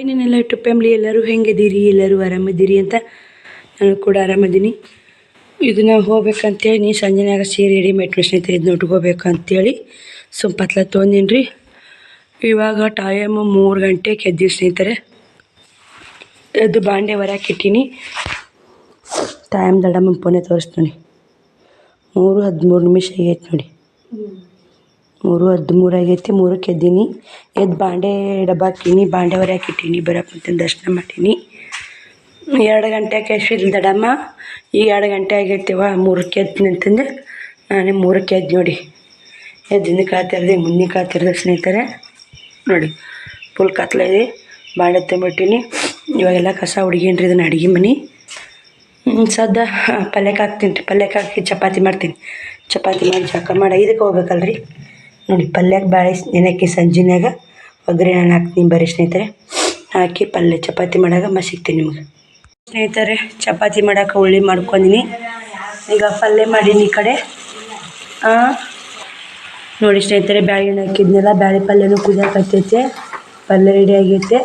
ಏನೇನೆಲ್ಲ YouTube family ಎಲ್ಲರೂ ಹೆಂಗಿದ್ದೀರಿ, ಎಲ್ಲರೂ ಆರಾಮಿದ್ದೀರಿ ಅಂತ ನಾನು ಕೂಡ ಆರಾಮಿದ್ದೀನಿ. ಇದನ್ನ ಹೋಗ್ಬೇಕಂತೇಳಿ ಸಂಜೆನಾಗ ಸೀರೆ ರೆಡಿಮೇಡ್ ಸ್ನೇಹಿತರೆ ಇದನ್ನ ಉಟ್ಕೋಬೇಕಂತೇಳಿ ಸುಂಪತ್ಲ ತೊಗೊಂಡಿನಿ ರೀ. ಇವಾಗ ಟೈಮ್ 3 ಗಂಟೆಗೆ ಎದ್ದೀವಿ ಸ್ನೇಹಿತರೆ. ಎದ್ದು ಬಾಂಡೆ ಹೊರಕ್ಕೆ ಇಟ್ಟೀನಿ. ಟೈಮ್ ದಡಮ್ಮ ಫೋನೇ ತೋರಿಸ್ತೀನಿ, 3:13 ಆಗೈತೆ ನೋಡಿ. 3:13 ಆಗೈತಿ. 3ಕ್ಕೆ ಎದ್ದೀನಿ. ಎದ್ದು ಬಾಂಡೆ ಡಬ್ಬ ಹಾಕೀನಿ, ಬಾಂಡೆ ಹೊರಕ್ಕೆ ಇಟ್ಟೀನಿ. ಬರಕ್ಕೆ ದರ್ಶನ ಮಾಡೀನಿ. 2 ಗಂಟೆಗೆ ಎಷ್ಟಿಲ್ಲ ದಡಮ್ಮ, ಈಗ 2 ಗಂಟೆ ಆಗೈತಿವ. 3ಕ್ಕೆ ಎದ್ದು ಅಂತಂದೆ. ನಾನೇ 3ಕ್ಕೆ ಎದ್ದು ನೋಡಿ. ಎದ್ದು ಕಾತಿರ್ದೆ, ಮುಂದೆ ಕಾತಿರ್ದೆ ಸ್ನೇಹಿತರೆ. ನೋಡಿ ಫುಲ್ ಕತ್ಲ ಇದೆ. ಬಾಂಡೆ ತುಂಬಿಟ್ಟೀನಿ. ಇವಾಗೆಲ್ಲ ಕಸ ಹುಡುಗೀನಿ ರೀ. ಇದನ್ನು ಅಡುಗೆ ಮನೆ ಸದ್ದ ಪಲ್ಯಕ್ಕೆ ಹಾಕ್ತೀನಿ ರೀ. ಪಲ್ಯಕ್ಕೆ ಹಾಕಿ ಚಪಾತಿ ಮಾಡ್ತೀನಿ. ಚಪಾತಿ ಮಾಡಿ ಜಾಕ ಮಾಡಿ 5ಕ್ಕೆ ಹೋಗ್ಬೇಕಲ್ರಿ. ನೋಡಿ ಪಲ್ಯಕ್ಕೆ ಬ್ಯಾಳೆ ನೆನಕ್ಕೆ ಸಂಜೆನಾಗ ಒಗ್ಗರಣೆ ಹಾಕ್ತೀನಿ. ಬರೀ ಸ್ನೇಹಿತರೆ ಹಾಕಿ ಪಲ್ಯ ಚಪಾತಿ ಮಾಡಾಗ ಸಿಗ್ತೀನಿ ನಿಮ್ಗೆ ಸ್ನೇಹಿತರೆ. ಚಪಾತಿ ಮಾಡೋಕೆ ಉಳ್ಳಿ ಮಾಡ್ಕೊಂಡಿನಿ. ಈಗ ಪಲ್ಯ ಮಾಡೀನಿ ಈ ಕಡೆ. ನೋಡಿ ಸ್ನೇಹಿತರೆ, ಬ್ಯಾಳೆ ಹಾಕಿದ್ನೆಲ್ಲ ಬ್ಯಾಳೆ ಪಲ್ಯನೂ ಕುದಿಯಾಕತ್ತೈತೆ. ಪಲ್ಯ ರೆಡಿ ಆಗೈತೆ.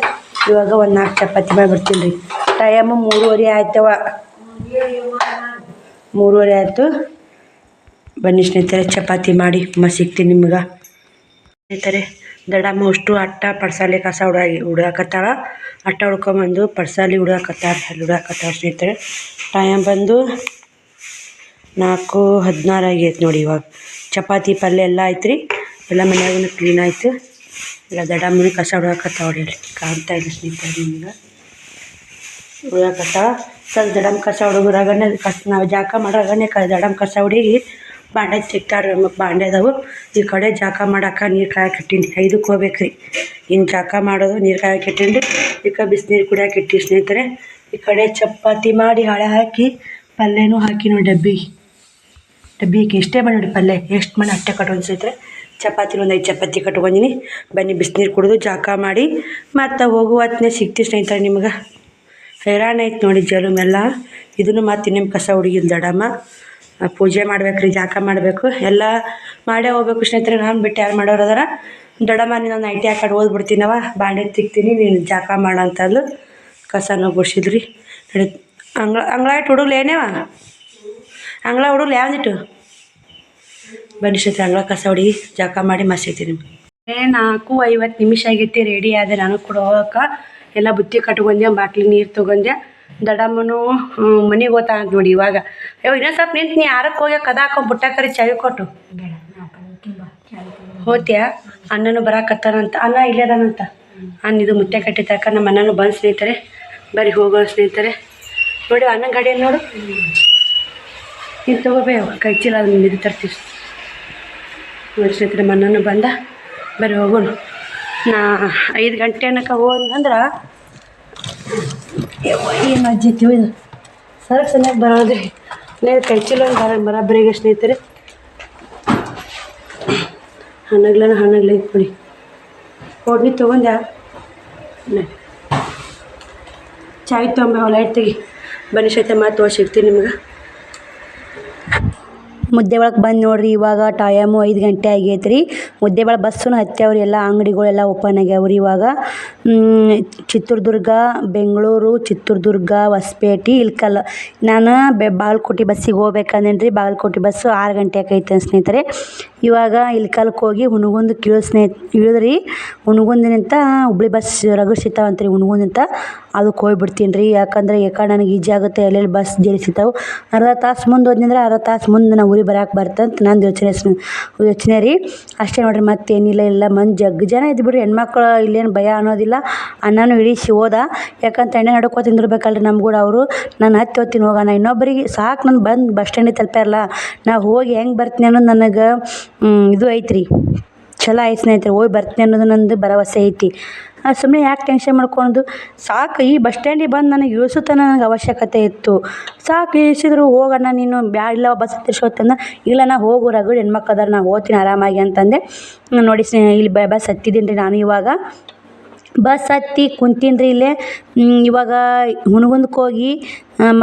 ಇವಾಗ ಒಂದು 4 ಚಪಾತಿ ಮಾಡಿಬಿಡ್ತೀನಿ ರೀ. ಟೈಮು 3:30 ಆಯ್ತವ. 3:30 ಆಯಿತು. ಬನ್ನಿ ಸ್ನೇಹಿತರೆ, ಚಪಾತಿ ಮಾಡಿ ಸಿಗ್ತೀನಿ ನಿಮ್ಗೆ. ಸ್ನೇಹಿತರೆ ದಡಮ್ಮ ಅಷ್ಟು ಅಟ್ಟ ಪಡ್ಸಾಲಿ ಕಸ ಹುಡುಗಾಕತ್ತಾಳ. ಅಟ್ಟ ಹುಡ್ಕೊಂಬಂದು ಪಡ್ಸಾಲಿ ಹುಡುಗಾಕತ್ತಾಳ ಸ್ನೇಹಿತರೆ. ಟೈಮ್ ಬಂದು 4:16 ಆಗೈತೆ ನೋಡಿ. ಇವಾಗ ಚಪಾತಿ ಪಲ್ಯ ಎಲ್ಲ ಆಯ್ತು ರೀ. ಎಲ್ಲ ಮನ್ಯಾಗೂ ಕ್ಲೀನ್ ಆಯಿತು. ಎಲ್ಲ ದಡಮ್ಮನ ಕಸ ಹುಡುಗಾಕತ್ತಾಳ ನೋಡಿ. ಕಾಣ್ತಾ ಇಲ್ಲ ಸ್ನೇಹಿತರೆ ನಿಮ್ಗೆ. ಹುಡುಗಾಕತ್ತಾಳ. ಸ್ವಲ್ಪ ದಡಮ್ಮ ಕಸ ಹುಡುಗರಾಗನೇ ನಾವು ಜಾಕ ಮಾಡೋರಾಗನೇ ದಡಮ್ಮ ಕಸ ಹುಡುಗಿ ಬಾಂಡೆ ತೆಗ್ತಾಡ್ರಿ. ನಮಗೆ ಬಾಂಡೆ ಅದಾವು. ಈ ಕಡೆ ಜಾಕ ಮಾಡಕ್ಕೆ ನೀರು ಕಾಯಕ್ಕೆ ಇಟ್ಟೀನಿ. 5ಕ್ಕೆ ಹೋಗ್ಬೇಕು ರೀ. ಇನ್ನು ಜಾಕ ಮಾಡೋದು ನೀರು ಕಾಯಕ್ಕೆ ಇಟ್ಟೀನಿ ರೀ. ಈ ಕಡೆ ಬಿಸಿನೀರು ಕುಡಿಯೋಕೆ ಇಟ್ಟಿವಿ ಸ್ನೇಹಿತರೆ. ಈ ಕಡೆ ಚಪಾತಿ ಮಾಡಿ ಹಳೆ ಹಾಕಿ ಪಲ್ಯನೂ ಹಾಕಿ ನೋಡಿ ಡಬ್ಬಿಗೆ ಇಷ್ಟೇ ಮಾಡಿ ನೋಡಿ. ಪಲ್ಯ ಎಷ್ಟು ಮಾಡಿ ಅಟ್ಟೆ ಕಟ್ಕೊಂಡು ಸ್ನೇಹಿತರೆ. ಚಪಾತಿ ಒಂದು 5 ಚಪಾತಿ ಕಟ್ಕೊಂಡಿನಿ. ಬನ್ನಿ ಬಿಸಿನೀರು ಕುಡಿದು ಜಾಕ ಮಾಡಿ ಮತ್ತು ಹೋಗುವ ಹೊತ್ತಿನ ಸಿಗ್ತೀವಿ ಸ್ನೇಹಿತರೆ ನಿಮ್ಗೆ. ಹೈರಾಣ ಐತೆ ನೋಡಿ ಜಲುಮೆಲ್ಲ. ಇದನ್ನು ಮತ್ತು ನಿಮ್ಮ ಕಸ ಹುಡುಗಿಲ್ಲ ದಡಮ್ಮ. ಪೂಜೆ ಮಾಡ್ಬೇಕು ರೀ, ಜಾಕ ಮಾಡಬೇಕು, ಎಲ್ಲ ಮಾಡೇ ಹೋಗ್ಬೇಕು ಸ್ನೇಹಿತರೆ. ನಾನು ಬಿಟ್ಟು ಯಾರು ಮಾಡೋರು ಅದಾರ. ದಡಮ್ಮ ನೀನು ನೈಟಿ ಹಾಕೊಂಡು ಓದ್ಬಿಡ್ತೀನವ, ಬಾಂಡೆ ತಿಕ್ತೀನಿ, ನೀನು ಜಾಕ ಮಾಡಂತಂದು ಕಸನೂ ಗುಡ್ಸಿದ್ರಿ. ನೋಡಿ ಅಂಗಳ ಇಟ್ಟು ಹುಡುಗ್ಲು ಏನೇವ ಅಂಗಳ ಹುಡುಗ್ಲು ಯಾವ್ದಿಟ್ಟು. ಬನ್ನಿ ಸ್ನೇಹಿತರೆ, ಅಂಗಳ ಕಸ ಹುಡುಗಿ ಜಾಕ ಮಾಡಿ ಸಿಗ್ತೀನಿ ನಿಮ್ಗೆ. 4:50 ಆಗೈತಿ. ರೆಡಿ ಆದೆ ನಾನು ಕೂಡ ಹೋಗಕ್ಕೆ. ಎಲ್ಲ ಬುತ್ತಿ ಕಟ್ಕೊಂಡೆ, ಬಾಟ್ಲಿ ನೀರು ತೊಗೊಂಡೆ. ದಡಮ್ಮನು ಮನೆಗೆ ಹೋಗ್ತಾ ಅಂತ ನೋಡಿ. ಇವಾಗ ಇನ್ನೊಂದು ಸ್ವಲ್ಪ ನಿಂತು ನೀ 6ಕ್ಕೆ ಹೋಗಿ ಕದ ಹಾಕೊಂಡು ಬುಟ್ಟ ಕರಿ ಚಾವಿ ಕೊಟ್ಟು ಹೋತ್ಯಾ. ಅಣ್ಣನು ಬರಾಕತ್ತಾನಂತ. ಅಣ್ಣ ಇಲ್ಲೇ ಅದಾನಂತ. ಇದು ಮುತ್ತೆ ಕಟ್ಟಿ ತಕ್ಕ ನಮ್ಮ ಅಣ್ಣನು ಬಂದು ಸ್ನೇಹಿತರೆ. ಬರೀ ಹೋಗೋ ಸ್ನೇಹಿತರೆ. ನೋಡಿ ಅಣ್ಣನ ಗಾಡಿಯಲ್ಲಿ ನೋಡು. ನೀನು ತಗೋಬೇ ಕೈ ಚೀಲ ಇದು ತರ್ತೀವಿ ನೋಡಿ ಸ್ನೇಹಿತರೆ. ಮಣ್ಣನ್ನು ಬಂದ. ಬರೀ ಹೋಗೋಣ. 5 ಗಂಟೆ ಅನ್ನಕ್ಕೆ ಹೋದಂದ್ರೆ ಏನು ಅಜ್ಜಿತ್ತೀವಿ. ಇದು ಸರಕ್ಕೆ ಚೆನ್ನಾಗಿ ಬರೋದ್ರಿ. ಕೈ ಚೀಲ ಬರಾಬರಿಗೆ ಸ್ನೇಹಿತರೆ. ಹಣ್ಣಗ್ಲೈತೆ ನೋಡಿ. ಹೊಡ್ನಿ ತೊಗೊಂಡ್ಯಾ ಚಾಯ್ ತೊಗೊಂಬ ಲೈಟ್ ತೆಗಿ. ಬನ್ನಿ ಸ್ನೇಹಿತರೆ, ಮತ್ತೆ ಸಿಗ್ತೀನಿ ನಿಮ್ಗೆ. ಮುದ್ದೆ ಒಳಗೆ ಬಂದು ನೋಡ್ರಿ. ಇವಾಗ ಟೈಮು 5 ಗಂಟೆ ಆಗೈತೆ ರೀ. ಮುದ್ದೆ ಒಳಗೆ ಬಸ್ಸೂ ಹತ್ತವ್ರಿ. ಎಲ್ಲ ಅಂಗಡಿಗಳೆಲ್ಲ ಓಪನ್ ಆಗ್ಯಾವ್ರಿ. ಇವಾಗ ಚಿತ್ರದುರ್ಗ, ಬೆಂಗಳೂರು, ಚಿತ್ರದುರ್ಗ, ಹೊಸಪೇಟೆ, ಇಳಕಲ್ಲ. ನಾನು ಬಾಗಲಕೋಟೆ ಬಸ್ಸಿಗೆ ಹೋಗ್ಬೇಕಂದೇನಿ ರೀ. ಬಾಗಲಕೋಟೆ ಬಸ್ಸು 6 ಗಂಟೆ ಆಕೈತೆ ಸ್ನೇಹಿತರೆ. ಇವಾಗ ಇಳಕಲ್ಕ್ಕೆ ಹೋಗಿ ಹುನಗುಂದಕ್ಕೆ ಇಳಿದ್ರಿ. ಹುನಗುಂದಿನಿಂದ ಹುಬ್ಳಿ ಬಸ್ ರಗಡ್ ಸಿಗ್ತಾವಂತ ರೀ. ಹುನಗುಂದಿಂತ ಅದಕ್ಕೆ ಹೋಗ್ಬಿಡ್ತೀನಿ ರೀ. ಯಾಕಂದರೆ ನನಗೆ ಈಜಿ ಆಗುತ್ತೆ. ಎಲ್ಲೆಲ್ಲಿ ಬಸ್ ಜಲ್ದಿ ಸಿಗ್ತಾವೆ. ಅರ್ಧ ತಾಸು ಮುಂದೆ ಹೋದ್ನಂದ್ರೆ ಅರ್ಧ ತಾಸು ಮುಂದೆ ನಾವು ಊರಿಗೆ ಬರೋಕೆ ಬರ್ತಂತ ನಂದು ಯೋಚನೆ ರೀ. ಅಷ್ಟೇ ನೋಡಿರಿ, ಮತ್ತೇನಿಲ್ಲ. ಎಲ್ಲ ಮಂದಿ ಜನ ಇದ್ದು ಬಿಡ್ರಿ. ಹೆಣ್ಮಕ್ಳು ಇಲ್ಲೇನು ಭಯ ಅನ್ನೋದಿಲ್ಲ. ಅಣ್ಣನೂ ಇಳಿಸಿ ಹೋದ. ಯಾಕಂತ ಎಣ್ಣೆ ನಡ್ಕೊ ತಿಂದಿರ್ಬೇಕಲ್ರಿ ನಮ್ಮ ಕೂಡ ಅವರು. ನಾನು ಹತ್ತಿ ಹೋಗ್ತೀನಿ ಹೋಗೋಣ. ಇನ್ನೊಬ್ಬರಿಗೆ ಸಾಕು ನಾನು ಬಂದು ಬಸ್ ಸ್ಟ್ಯಾಂಡಿಗೆ ತಲುಪ್ಯಾರಲ್ಲ, ನಾವು ಹೋಗಿ ಹೆಂಗೆ ಬರ್ತೀನಿ ಅನ್ನೋದು ನನಗೆ ಇದು ಐತ್ರಿ. ಛಲ ಐತೆ ಸ್ನೇಹಿತರೆ. ಹೋಗಿ ಬರ್ತೀನಿ ಅನ್ನೋದು ನಂದು ಭರವಸೆ ಐತಿ. ಸುಮ್ಮನೆ ಯಾಕೆ ಟೆನ್ಷನ್ ಮಾಡ್ಕೊಂಡು ಸಾಕು. ಈ ಬಸ್ ಸ್ಟ್ಯಾಂಡಿಗೆ ಬಂದು ನನಗೆ ಇಳಿಸುತ್ತಾನೆ ನನಗೆ ಅವಶ್ಯಕತೆ ಇತ್ತು. ಸಾಕು ಇಳಿಸಿದ್ರು ಹೋಗೋಣ ನೀನು ಇಲ್ಲ ಬಸ್ ಹತ್ತಿಸೋತಂದ. ಇಲ್ಲ ನಾ ಹೋಗು ರಗಡ್ ಹೆಣ್ಮಕ್ಳು ಅದಾರ, ನಾ ಹೋಗ್ತೀನಿ ಆರಾಮಾಗಿ ಅಂತಂದೆ. ನೋಡಿ ಇಲ್ಲಿ ಬಸ್ ಹತ್ತಿದ್ದೀನಿ ರೀ ನಾನು. ಇವಾಗ ಬಸ್ ಹತ್ತಿ ಕುಂತೀನಿ ರೀ ಇಲ್ಲೇ. ಇವಾಗ ಹುನಗುಂದಕ್ಕೆ ಹೋಗಿ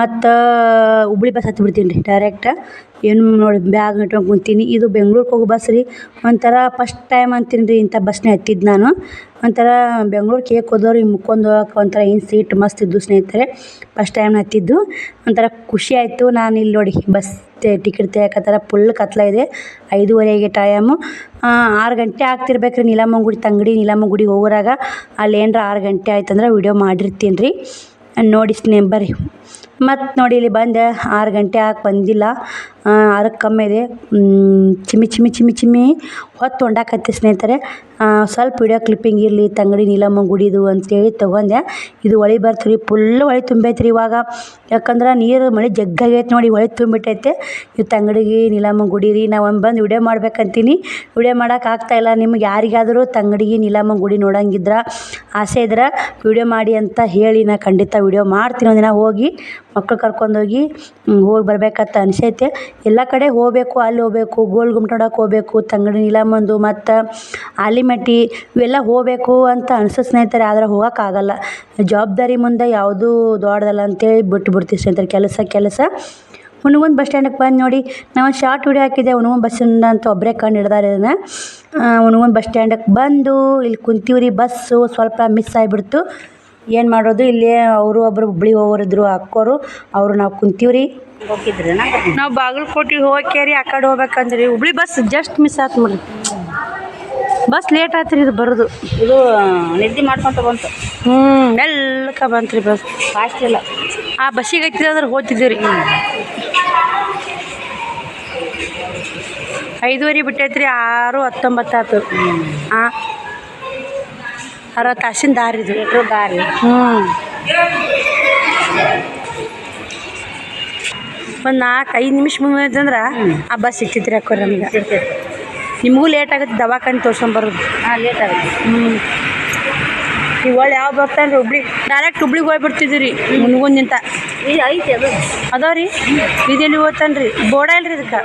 ಮತ್ತು ಹುಬ್ಳಿ ಬಸ್ ಹತ್ತಿಬಿಡ್ತೀನಿ ರೀ ಡೈರೆಕ್ಟ್. ಏನು ನೋಡಿ ಬ್ಯಾಗ್ ಇಟ್ಕೊಂಡು ಕುಂತೀನಿ. ಇದು ಬೆಂಗ್ಳೂರಿಗೆ ಹೋಗೋ ಬಸ್ ರೀ. ಒಂಥರ ಫಸ್ಟ್ ಟೈಮ್ ಅಂತೀನಿ ರೀ ಇಂಥ ಬಸ್ನ ಹತ್ತಿದ್ದು ನಾನು. ಒಂಥರ ಬೆಂಗ್ಳೂರು ಕೇಕ್ ಹೋದವ್ರಿಗೆ ಮುಕ್ಕೊಂಡು ಹೋಗಕ್ಕೆ ಒಂಥರ ಏನು ಸೀಟ್ ಮಸ್ತ್ ಇದ್ದು ಸ್ನೇಹಿತರೆ. ಫಸ್ಟ್ ಟೈಮ್ ಹತ್ತಿದ್ದು ಒಂಥರ ಖುಷಿ ಆಯಿತು. ನಾನು ಇಲ್ಲಿ ನೋಡಿ ಬಸ್ ಟಿಕೆಟ್ ತೆಗಿಯಕತ್ತಾರ. ಫುಲ್ ಕತ್ಲ ಇದೆ. 5:30 ಟೈಮು. 6 ಗಂಟೆ ಆಗ್ತಿರ್ಬೇಕು ರೀ ನೀಲಮ್ಮ ಗುಡಿ ತಂಗಡಿ ನೀಲಮ್ಮ ಗುಡಿಗೆ ಹೋಗೋರಾಗ. ಅಲ್ಲಿ ಏನರ 6 ಗಂಟೆ ಆಯ್ತಂದ್ರೆ ವಿಡಿಯೋ ಮಾಡಿರ್ತೀನಿ ರೀ, ನೋಡಿ ಬರ್ರಿ. ಮತ್ತು ನೋಡಿ ಇಲ್ಲಿ ಬಂದೆ. 6 ಗಂಟೆ ಆಗಿ ಬಂದಿಲ್ಲ, 6ಕ್ಕೆ ಕಮ್ಮಿ ಇದೆ. ಚಿಮ್ಮಿ ಹೊತ್ತು ಹೊಂಡಾಕತ್ತಿ ಸ್ನೇಹಿತರೆ. ಸ್ವಲ್ಪ ವಿಡಿಯೋ ಕ್ಲಿಪ್ಪಿಂಗ್ ಇರಲಿ ತಂಗಡಿ ನೀಲಮ್ಮ ಗುಡಿದು ಅಂತೇಳಿ ತೊಗೊಂಡೆ. ಇದು ಹೊಳೆ ಬರ್ತೀರಿ, ಫುಲ್ ಹೊಳೆ ತುಂಬೈತ್ರಿ ಇವಾಗ. ಯಾಕಂದ್ರೆ ನೀರು ಮಳೆ ಜಗ್ಗಾಗೈತೆ ನೋಡಿ, ಹೊಳೆ ತುಂಬಿಟ್ಟೈತೆ. ಇದು ತಂಗಡಿಗೆ ನೀಲಮ್ಮ ಗುಡಿ ರೀ. ನಾವು ಬಂದು ವಿಡಿಯೋ ಮಾಡ್ಬೇಕಂತೀನಿ, ವಿಡಿಯೋ ಮಾಡೋಕೆ ಆಗ್ತಾಯಿಲ್ಲ. ನಿಮ್ಗೆ ಯಾರಿಗಾದರೂ ತಂಗಡಿಗೆ ನೀಲಮ್ಮ ಗುಡಿ ನೋಡಂಗಿದ್ರೆ ಆಸೆ ಇದ್ರೆ ವಿಡಿಯೋ ಮಾಡಿ ಅಂತ ಹೇಳಿ, ನಾ ಖಂಡಿತ ವಿಡಿಯೋ ಮಾಡ್ತೀನಿ. ಒಂದಿನ ಹೋಗಿ ಮಕ್ಳು ಕರ್ಕೊಂಡೋಗಿ ಬರ್ಬೇಕಂತ ಅನಿಸೈತೆ. ಎಲ್ಲ ಕಡೆ ಹೋಗಬೇಕು, ಅಲ್ಲಿ ಹೋಗ್ಬೇಕು, ಗೋಲ್ ಗುಮ್ಮಟ ನೋಡೋಕೆ ಹೋಗ್ಬೇಕು, ತಂಗಡಿ ನೀಲಮ್ಮಂದು ಮತ್ತು ಆಲಿಮಟ್ಟಿ ಇವೆಲ್ಲ ಹೋಗಬೇಕು ಅಂತ ಅನಿಸೋ ಸ್ನೇಹಿತರೆ. ಆದರೆ ಹೋಗೋಕ್ಕಾಗಲ್ಲ, ಜವಾಬ್ದಾರಿ ಮುಂದೆ ಯಾವುದೂ ದೊಡ್ಡದಲ್ಲ ಅಂತೇಳಿ ಬಿಟ್ಬಿಡ್ತೀವಿ ಸ್ನೇಹಿತರೆ. ಕೆಲಸ ಹುನಗುಂದ ಬಸ್ ಸ್ಟ್ಯಾಂಡಿಗೆ ಬಂದು ನೋಡಿ. ನಾವು ಒಂದು ಶಾರ್ಟ್ ವಿಡಿಯೋ ಹಾಕಿದ್ದೆ ಹುನಗುಂದ ಬಸ್ಸಿಂದ ಅಂತ, ಒಬ್ಬರೇ ಕಂಡು ಹಿಡ್ದಾರೆ ಇದನ್ನು. ಹುನಗುಂದ ಬಸ್ ಸ್ಟ್ಯಾಂಡಿಗೆ ಬಂದು ಇಲ್ಲಿ ಕುಂತೀವ್ರಿ. ಬಸ್ಸು ಸ್ವಲ್ಪ ಮಿಸ್ ಆಗಿಬಿಡ್ತು, ಏನು ಮಾಡೋದು. ಇಲ್ಲೇ ಅವರು ಒಬ್ಬರು ಹುಬ್ಳಿ ಹೋಗೋರಿದ್ರು ಅಕ್ಕೋರು, ಅವರು ನಾವು ಕುಂತೀವ್ರಿ. ಹೋಗಿದ್ರಿ ನಾವು ಬಾಗಲಕೋಟೆಗೆ ಹೋಗ್ಯಾರಿ, ಆ ಕಡೆ ಹೋಗ್ಬೇಕಂದ್ರಿ. ಹುಬ್ಳಿ ಬಸ್ ಜಸ್ಟ್ ಮಿಸ್ ಆಯ್ತು ನೋಡ್ರಿ. ಬಸ್ ಲೇಟ್ ಆಯ್ತು ರೀ ಇದು ಬರೋದು. ಇದು ನಿದ್ದೆ ಮಾಡ್ಕೊಂತ ಬಂತು. ಮೆಲ್ಲಕ ಬಂತು ರೀ ಬಸ್, ಫಾಸ್ಟ್ ಇಲ್ಲ. ಆ ಬಸ್ಸಿಗೆ ಹತ್ತಿದ್ರೆ ಹೋಗ್ತಿದ್ದೀವಿ ರೀ. 5:30 ಬಿಟ್ಟೈತ್ರಿ, 6:19 ಆಯ್ತು. 60 ತಾಸಿನ ದಾರಿ ಇದು ದಾರಿ. ಒಂದು 4-5 ನಿಮಿಷ ಮುಂದಂದ್ರೆ ಆ ಬಸ್ ಸಿಕ್ತಿತ್ರಿ ಅಕ್ಕೋರಿ ನಮ್ಗೆ. ನಿಮಗೂ ಲೇಟ್ ಆಗುತ್ತೆ ದವಾಖಾನೆ ತೋರ್ಸ್ಕೊಂಬರೋದು. ಲೇಟ್ ಆಗುತ್ತೆ. ಈಗ ಒಳ್ಳೆ ಯಾವ ಬರ್ತಾನೆ ರೀ ಹುಬ್ಳಿ, ಡೈರೆಕ್ಟ್ ಹುಬ್ಳಿಗೆ ಹೋಗ್ಬಿಡ್ತಿದ್ವಿ ರೀ ಹುನಗುಂದಿಂದ. ಇದು ಐತಿ ಅದು ಅದಾವ ರೀ. ಇದೆಲ್ಲಿ ಹೋಗ್ತಾನೆ ರೀ, ಬೋಡ ಇಲ್ರಿ ಇದಕ್ಕೆ.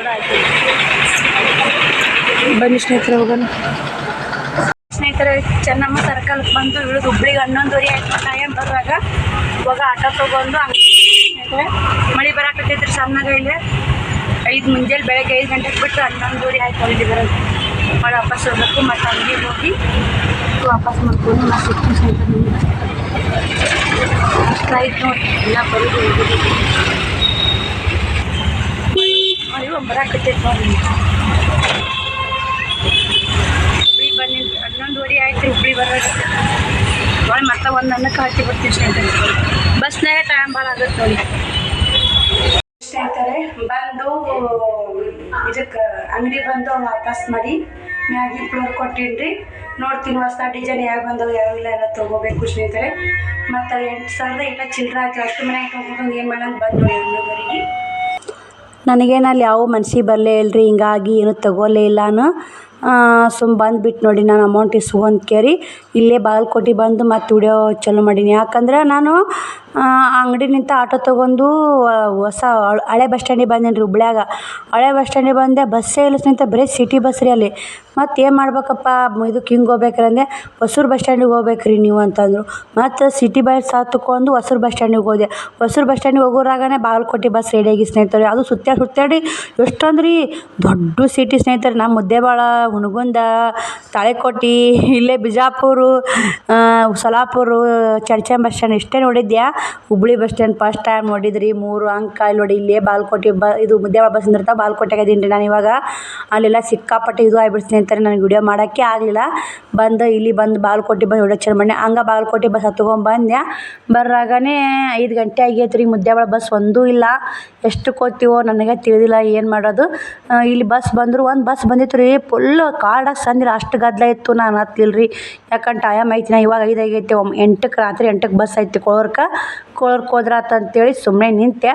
ಬನ್ನಿ ಸ್ನೇಹಿತರೆ ಹೋಗೋಣ. ಸ್ನೇಹಿತರೆ ಚೆನ್ನಮ್ಮ ಸರ್ಕಲ್ಗೆ ಬಂದು ಇಳಿದು ಹುಬ್ಳಿಗೆ 11:30 ಆಯ್ತು ಟೈಮ್ ಬರುವಾಗ. ಇವಾಗ ಆಟೋ ತೊಗೊಂಡು ಸ್ನೇಹಿತರೆ ಮಳೆ ಬರಾಕತ್ತೈತ್ರಿ ಸಣ್ಣಗೆ. ಇಲ್ಲಿ ಮುಂಜಾನೆ ಬೆಳಗ್ಗೆ 5 ಗಂಟೆಗೆ ಬಿಟ್ಟು 11:30 ಆಯ್ತು ಅಲ್ಲಿ ಬರೋದು. ಮಾಡಿ ವಾಪಸ್ ಹೋಗ್ಬೇಕು. ಮತ್ತು ಅಂಗಡಿಗೆ ಹೋಗಿ ವಾಪಸ್ ಮಾಡ್ಕೊಂಡು ನಾವು ಸಿಕ್ತು ಸ್ನೇಹಿತರೆ. ಅಷ್ಟು ಆಯ್ತು ನೋಡಿ, ಎಲ್ಲ ಬರೋದು ಹೋಗೋದು ಮಳೆ ಬರಾಕತ್ತೈತೆ ನೋಡಿ. ಹುಬ್ಳಿ ಬಂದು 11:30 ಆಯ್ತು ರೀ ಹುಬ್ಳಿ ಬರೋದು. ನೋಡಿ ಮತ್ತೆ ಒಂದು ಅನ್ನಕ್ಕೆ ಹಾಕಿ ಬರ್ತೀವಿ ಸ್ನೇಹಿತರೆ. ಬಸ್ನಾಗ ಟೈಮ್ ಭಾಳ ಆಗುತ್ತೆ ನೋಡಿ ಸ್ನೇಹಿತರೆ. ಬಂದು ಇದಕ್ಕೆ ಅಂಗಡಿ ಬಂದು ವಾಪಸ್ ಮಾಡಿ ಮ್ಯಾಗಿ ಫ್ಲೋರ್ ಕೊಟ್ಟಿನ್ರಿ. ನೋಡ್ತೀನಿ ಹೊಸ ಡಿಸೈನ್ ಯಾವ ಬಂದವು ಯಾವಿಲ್ಲ ಎಲ್ಲ ತೊಗೋಬೇಕು ಸ್ನೇಹಿತರೆ. ಮತ್ತು 8,000 ಇಲ್ಲ ಚಿಲ್ಲರೆ ಆಯ್ತು. ಅಷ್ಟು ಮನೆ ತೊಗೊಂಡು ಏನು ಮಾಡೋಂಗೆ ಬಂದು ನೋಡಿ 11:30ಗೆ. ನನಗೇನು ಅಲ್ಲಿ ಯಾವ ಮನ್ಸಿಗೆ ಬರಲೇ ಇಲ್ಲರಿ, ಹಿಂಗಾಗಿ ಏನು ತೊಗೊಲೇ ಇಲ್ಲ ನಾನು. ಬಂದುಬಿಟ್ಟು ನೋಡಿ ನಾನು ಅಮೌಂಟ್ ಇಸ್ಕೊಂಡ್ ಕೇರಿ ಇಲ್ಲೇ ಬಾಗಲಕೋಟೆ ಬಂದು ಮತ್ತು ವಿಡಿಯೋ ಚಾಲೂ ಮಾಡೀನಿ. ಯಾಕಂದ್ರೆ ನಾನು ಅಂಗಡಿನಿಂದ ಆಟೋ ತೊಗೊಂಡು ಹೊಸ ಹಳೆ ಬಸ್ ಸ್ಟ್ಯಾಂಡಿಗೆ ಬಂದೇನಿ ರೀ ಹುಬ್ಳ್ಯಾಗ. ಹಳೆ ಬಸ್ ಸ್ಟ್ಯಾಂಡಿಗೆ ಬಂದೆ, ಬಸ್ಸೇ ಇಲ್ಲ ಸ್ನೇಹಿತರೆ, ಬರೀ ಸಿಟಿ ಬಸ್ ರೀ ಅಲ್ಲಿ. ಮತ್ತು ಏನು ಮಾಡ್ಬೇಕಪ್ಪ ಇದಕ್ಕೆ ಹಿಂಗೆ ಹೋಗ್ಬೇಕ್ರಂದೆ, ಹೊಸೂರು ಬಸ್ ಸ್ಟ್ಯಾಂಡಿಗೆ ಹೋಗ್ಬೇಕ್ರಿ ನೀವು ಅಂತಂದರು. ಮತ್ತು ಸಿಟಿ ಬಸ್ ಹತ್ಕೊಂಡು ಹೊಸೂರು ಬಸ್ ಸ್ಟ್ಯಾಂಡಿಗೆ ಹೋದೆ. ಹೊಸೂರು ಬಸ್ ಸ್ಟ್ಯಾಂಡಿಗೆ ಹೋಗೋರಾಗನೇ ಬಾಗಲಕೋಟೆ ಬಸ್ ರೆಡಿಯಾಗಿ ಸ್ನೇಹಿತರೆ. ಅದು ಸುತ್ತಾಡಿ ಎಷ್ಟೊಂದ್ರಿ ದೊಡ್ಡ ಸಿಟಿ ಸ್ನೇಹಿತರೆ. ನಮ್ಮ ಮುದ್ದೇಬೇಳ, ಹುನಗುಂದ, ತಾಳಿಕೋಟೆ, ಇಲ್ಲೇ ಬಿಜಾಪುರ, ಸೊಲ್ಲಾಪುರ, ಚರ್ಚೆ ಬಸ್ ಸ್ಟ್ಯಾಂಡ್ ಇಷ್ಟೇ ನೋಡಿದ್ದೆ. Hubli bus stand first time ನೋಡಿದ್ರಿ. 3 ಅಂಕ ಇಲ್ಲಿ ನೋಡಿ. ಇಲ್ಲೇ ಬಾಗಲಕೋಟೆ ಇದು ಮುದ್ದೇಬೇಳ ಬಸ್ ಇರ್ತಾವೆ, ಬಾಗಲಕೋಟೆಗೆ ಇದೀನಿ ರೀ ನಾನು ಇವಾಗ. ಅಲ್ಲೆಲ್ಲ ಸಿಕ್ಕಾಪಟ್ಟೆ ಇದು ಆಗಿಬಿಡ್ತು ಸ್ನೇಹಿತರೆ, ನನಗೆ ವಿಡಿಯೋ ಮಾಡೋಕ್ಕೆ ಆಗಲಿಲ್ಲ. ಇಲ್ಲಿ ಬಂದು ಬಾಗಲಕೋಟೆ ಬಂದು ವಿಡಿಯೋ ಚಾಲೂ ಮಾಡಿ ಹಂಗೆ ಬಾಗಲಕೋಟೆ ಬಸ್ ಹತ್ಕೊಂಡ್ಬಂದೆ. ಬರೋವಾಗನೇ 5 ಗಂಟೆ ಆಗೈತೆ ರೀ. ಮುದ್ದೇಬೇಳ ಬಸ್ ಒಂದೂ ಇಲ್ಲ. ಎಷ್ಟು ಕೂತೀವೋ ನನಗೆ ತಿಳಿದಿಲ್ಲ, ಏನು ಮಾಡೋದು. ಇಲ್ಲಿ ಬಸ್ ಬಂದರು, ಒಂದು ಬಸ್ ಬಂದಿತ್ತು ರೀ, ಫುಲ್ ಕಾಡಾಗ ಸಂದಿಲ್ಲ, ಅಷ್ಟು ಗದ್ದಲ ಇತ್ತು. ನಾನು ಹತ್ತಲಿಲ್ಲ ರೀ, ಯಾಕಂದ್ರೆ ಟೈಮ್ ಐತಿ. ನಾ ಇವಾಗ 5 ಆಗೈತೆ, 8ಕ್ಕೆ ರಾತ್ರಿ 8ಕ್ಕೆ ಬಸ್ ಐತಿ ಕೋಳೂರ್ಗೆ ಹೋದ್ರಾತಂತೇಳಿ ಸುಮ್ಮನೆ ನಿಂತೆ.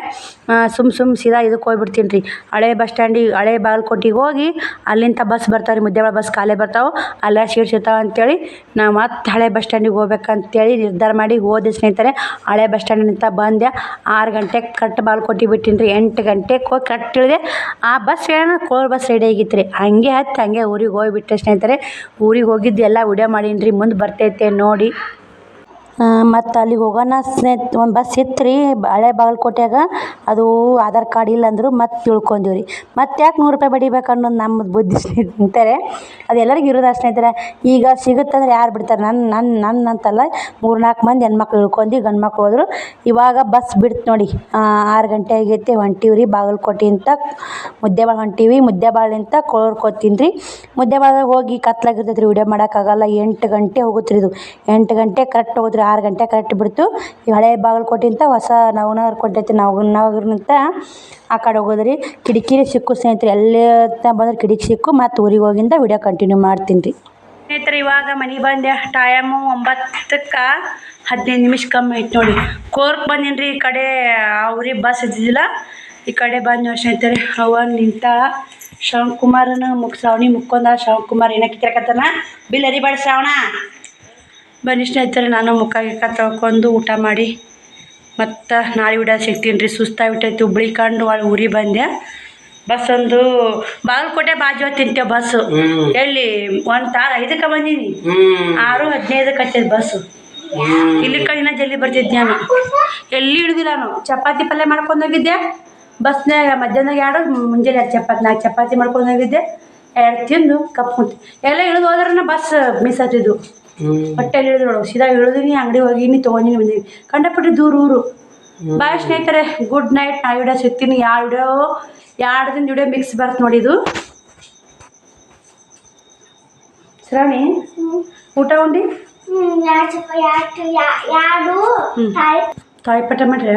ಸುಮ್ಮ ಸೀದಾ ಇದಕ್ಕೆ ಹೋಗ್ಬಿಡ್ತೀನಿ ರೀ, ಹಳೆ ಬಸ್ ಸ್ಟ್ಯಾಂಡಿಗೆ, ಹಳೆ ಬಾಗಲಕೋಟೆಗೆ ಹೋಗಿ ಅಲ್ಲಿಂದ ಬಸ್ ಬರ್ತಾವೆ ರೀ, ಮುದ್ದೇಬೇಳ ಬಸ್ ಖಾಲಿ ಬರ್ತಾವೆ, ಅಲ್ಲೇ ಸೀಟ್ ಸಿಗ್ತಾವೆ ಅಂತೇಳಿ ನಾವು ಮತ್ತೆ ಹಳೆ ಬಸ್ ಸ್ಟ್ಯಾಂಡಿಗೆ ಹೋಗ್ಬೇಕಂತೇಳಿ ನಿರ್ಧಾರ ಮಾಡಿ ಹೋದೆ ಸ್ನೇಹಿತರೆ. ಹಳೆ ಬಸ್ ಸ್ಟ್ಯಾಂಡಿನಿಂದ ಬಂದೆ. 6 ಗಂಟೆಗೆ ಕರೆಕ್ಟ್ ಬಾಗಲಕೋಟೆ ಬಿಟ್ಟಿನಿ ರೀ. 8 ಗಂಟೆಗೆ ಹೋಗಿ ಕರೆಕ್ಟ್ ಇಳಿದೆ. ಆ ಬಸ್ ಏನೋ ಕೋಳೂರು ಬಸ್ ರೆಡಿ ಆಗಿತ್ತು ರೀ. ಹಂಗೆ ಊರಿಗೆ ಹೋಗಿಬಿಟ್ಟೆ ಸ್ನೇಹಿತರೆ. ಊರಿಗೆ ಹೋಗಿದ್ದು ಎಲ್ಲ ವಿಡಿಯೋ ಮಾಡೀನಿ ರೀ, ಮುಂದೆ ಬರ್ತೈತೆ ನೋಡಿ. ಮತ್ತು ಅಲ್ಲಿಗೆ ಹೋಗೋಣ ಒಂದು ಬಸ್ ಇತ್ತು ರೀ ಹಳೆ ಬಾಗಲಕೋಟೆಯಾಗ. ಅದು ಆಧಾರ್ ಕಾರ್ಡ್ ಇಲ್ಲ ಅಂದರು ಮತ್ತು ತಿಳ್ಕೊಂಡೀವಿ ರೀ. ಮತ್ತು ಯಾಕೆ 100 ರೂಪಾಯಿ ಬಡಿಬೇಕು ಅನ್ನೋದು ನಮ್ಮ ಬುದ್ಧಿ ಸ್ನೇಹಿತರೆ. ಅದು ಎಲ್ಲರಿಗೂ ಇರೋದು ಸ್ನೇಹಿತರೆ. ಈಗ ಸಿಗುತ್ತಂದ್ರೆ ಯಾರು ಬಿಡ್ತಾರೆ? ನನ್ನ ಅಂತಲ್ಲ, 3-4 ಮಂದಿ ಹೆಣ್ಮಕ್ಳು ಇಳ್ಕೊಂಡು ಗಂಡು ಮಕ್ಳು ಹೋದರು. ಇವಾಗ ಬಸ್ ಬಿಡ್ತು ನೋಡಿ. 6 ಗಂಟೆ ಆಗೈತೆ, ಹೊಂಟೀವಿ ರೀ ಬಾಗಲಕೋಟೆಯಿಂದ ಮುದ್ದೇಬಿಹಾಳ ಹೊಂಟೀವಿ. ಮುದ್ದೇಬಿಹಾಳಿಂದ ಕೋಳ್ಕೋತೀನಿ ರೀ. ಮುದ್ದೇಬಿಹಾಳ್ದಾಗ ಹೋಗಿ ಕತ್ಲಾಗಿರ್ತೈತೆ ರೀ, ವಿಡಿಯೋ ಮಾಡೋಕ್ಕಾಗಲ್ಲ. 8 ಗಂಟೆ ಹೋಗುತ್ತೆ ರೀ ಇದು. 8 ಗಂಟೆ ಕರೆಕ್ಟ್ ಹೋಗುತ್ತೆ ರೀ. 6 ಗಂಟೆ ಕರೆಕ್ಟ್ ಬಿಡ್ತು. ಈ ಹಳೆ ಬಾಗಲಕೋಟೆಯಿಂದ ಹೊಸ ನವನಗರ ಕೊಂಡೈತಿ. ನವನಗರನಿಂದ ಆ ಕಡೆ ಹೋಗೋದ್ರಿ. ಕಿಟಕಿ ಸಿಕ್ಕು ಸ್ನೇಹಿತರೆ. ಎಲ್ಲೇ ಬಂದ್ರೆ ಕಿಟಕಿ ಸಿಕ್ಕು. ಮತ್ತು ಊರಿಗೆ ಹೋಗಿಂದ ವಿಡಿಯೋ ಕಂಟಿನ್ಯೂ ಮಾಡ್ತೀನಿ ರೀ ಸ್ನೇಹಿತರೆ. ಇವಾಗ ಮನೆಗೆ ಬಂದೆ. ಟೈಮು 9ಕ್ಕೆ 15 ನಿಮಿಷ ಕಮ್ಮಿ ಐತೆ ನೋಡಿ. ಕೋರ್ಕ್ ಬಂದೀನಿ ರೀ. ಈ ಕಡೆ ಅವ್ರಿಗೆ ಬಸ್ ಇದ್ದಿದ್ದಿಲ್ಲ. ಈ ಕಡೆ ಬಂದು ಸ್ನೇಹಿತರೆ. ಅವ ನಿಂತ ಶ್ರವಣಕುಮಾರನ ಶ್ರಾವಣಿ ಮುಕ್ಕೊಂಡ. ಶ್ರವಣಕುಮಾರ್ ಏನಕ್ಕೆ ಕಿರಕತ್ತಾನ, ಬಿಲ್ ಅರಿಬೇಡ ಶ್ರಾವಣ. ಬನ್ನಿ ಸ್ನೇಹಿತರೆ, ನಾನು ಮುಖ ತೊಳ್ಕೊಂಡು ಊಟ ಮಾಡಿ ಮತ್ತು ನಾಳೆ ವಿಡಿಯೋ ಸಿಗ್ತೀನಿ ರೀ. ಸುಸ್ತಾಗ್ಬಿಟ್ಟೈತಿ. ಹುಬ್ಳಿ ಕಂಡು ಒಳಗೆ ಊರಿಗೆ ಬಂದೆ. ಬಸ್ ಒಂದು ಬಾಗಲಕೋಟೆ ಬಾಜು ತಿಂತೇವೆ ಬಸ್ಸು. ಎಲ್ಲಿ 1 ತಾಸು 5ಕ್ಕೆ ಬಂದೀನಿ. 6:15ಕ್ಕೆ ಹತ್ತಿದ ಬಸ್ಸು. ಇಲ್ಲಿ ಇನ್ನೂ ಜಲ್ದಿ ಬರ್ತಿದ್ದೆ ನಾನು. ಎಲ್ಲಿ ಹಿಡ್ದಿಲ್ಲ ನಾನು. ಚಪಾತಿ ಪಲ್ಯ ಮಾಡ್ಕೊಂಡು ಹೋಗಿದ್ದೆ ಬಸ್ನಾಗ. ಮಧ್ಯಾಹ್ನದಾಗ 2, ಮುಂಜಾನೆ 4 ಚಪಾತಿ ಮಾಡ್ಕೊಂಡು ಹೋಗಿದ್ದೆ. 2 ತಿಂದು ಕಪ್ ಕುಂತು ಎಲ್ಲ ಇಳಿದು ಹೋದ್ರೆ ಬಸ್ ಮಿಸ್ ಆಗ್ತಿದ್ದು. ಹೊಟ್ಟೆಲ್ಲಿ ಇಳಿದು ನೋಡು. ಸೀದಾ ಇಳಿದೀನಿ, ಅಂಗಡಿ ಹೋಗಿನಿ, ತೊಗೊಂಡಿನಿ, ಬಂದೀನಿ. ಕಂಡಪಟ್ಟು ದೂರ ಊರು. ಬಾಯ್ ಸ್ನೇಹಿತರೆ, ಗುಡ್ ನೈಟ್. ನಾ ವಿಡಿಯೋ ಸಿಗ್ತೀನಿ. 2 ದಿನ ವಿಡಿಯೋ ಮಿಕ್ಸ್ ಬರ್ತು ನೋಡಿ. ಇದು ಶ್ರಾವಣಿ ಊಟ ಉಂಡಿ ತಾಯಿಪಟ ಮಾಡ್ರೆ.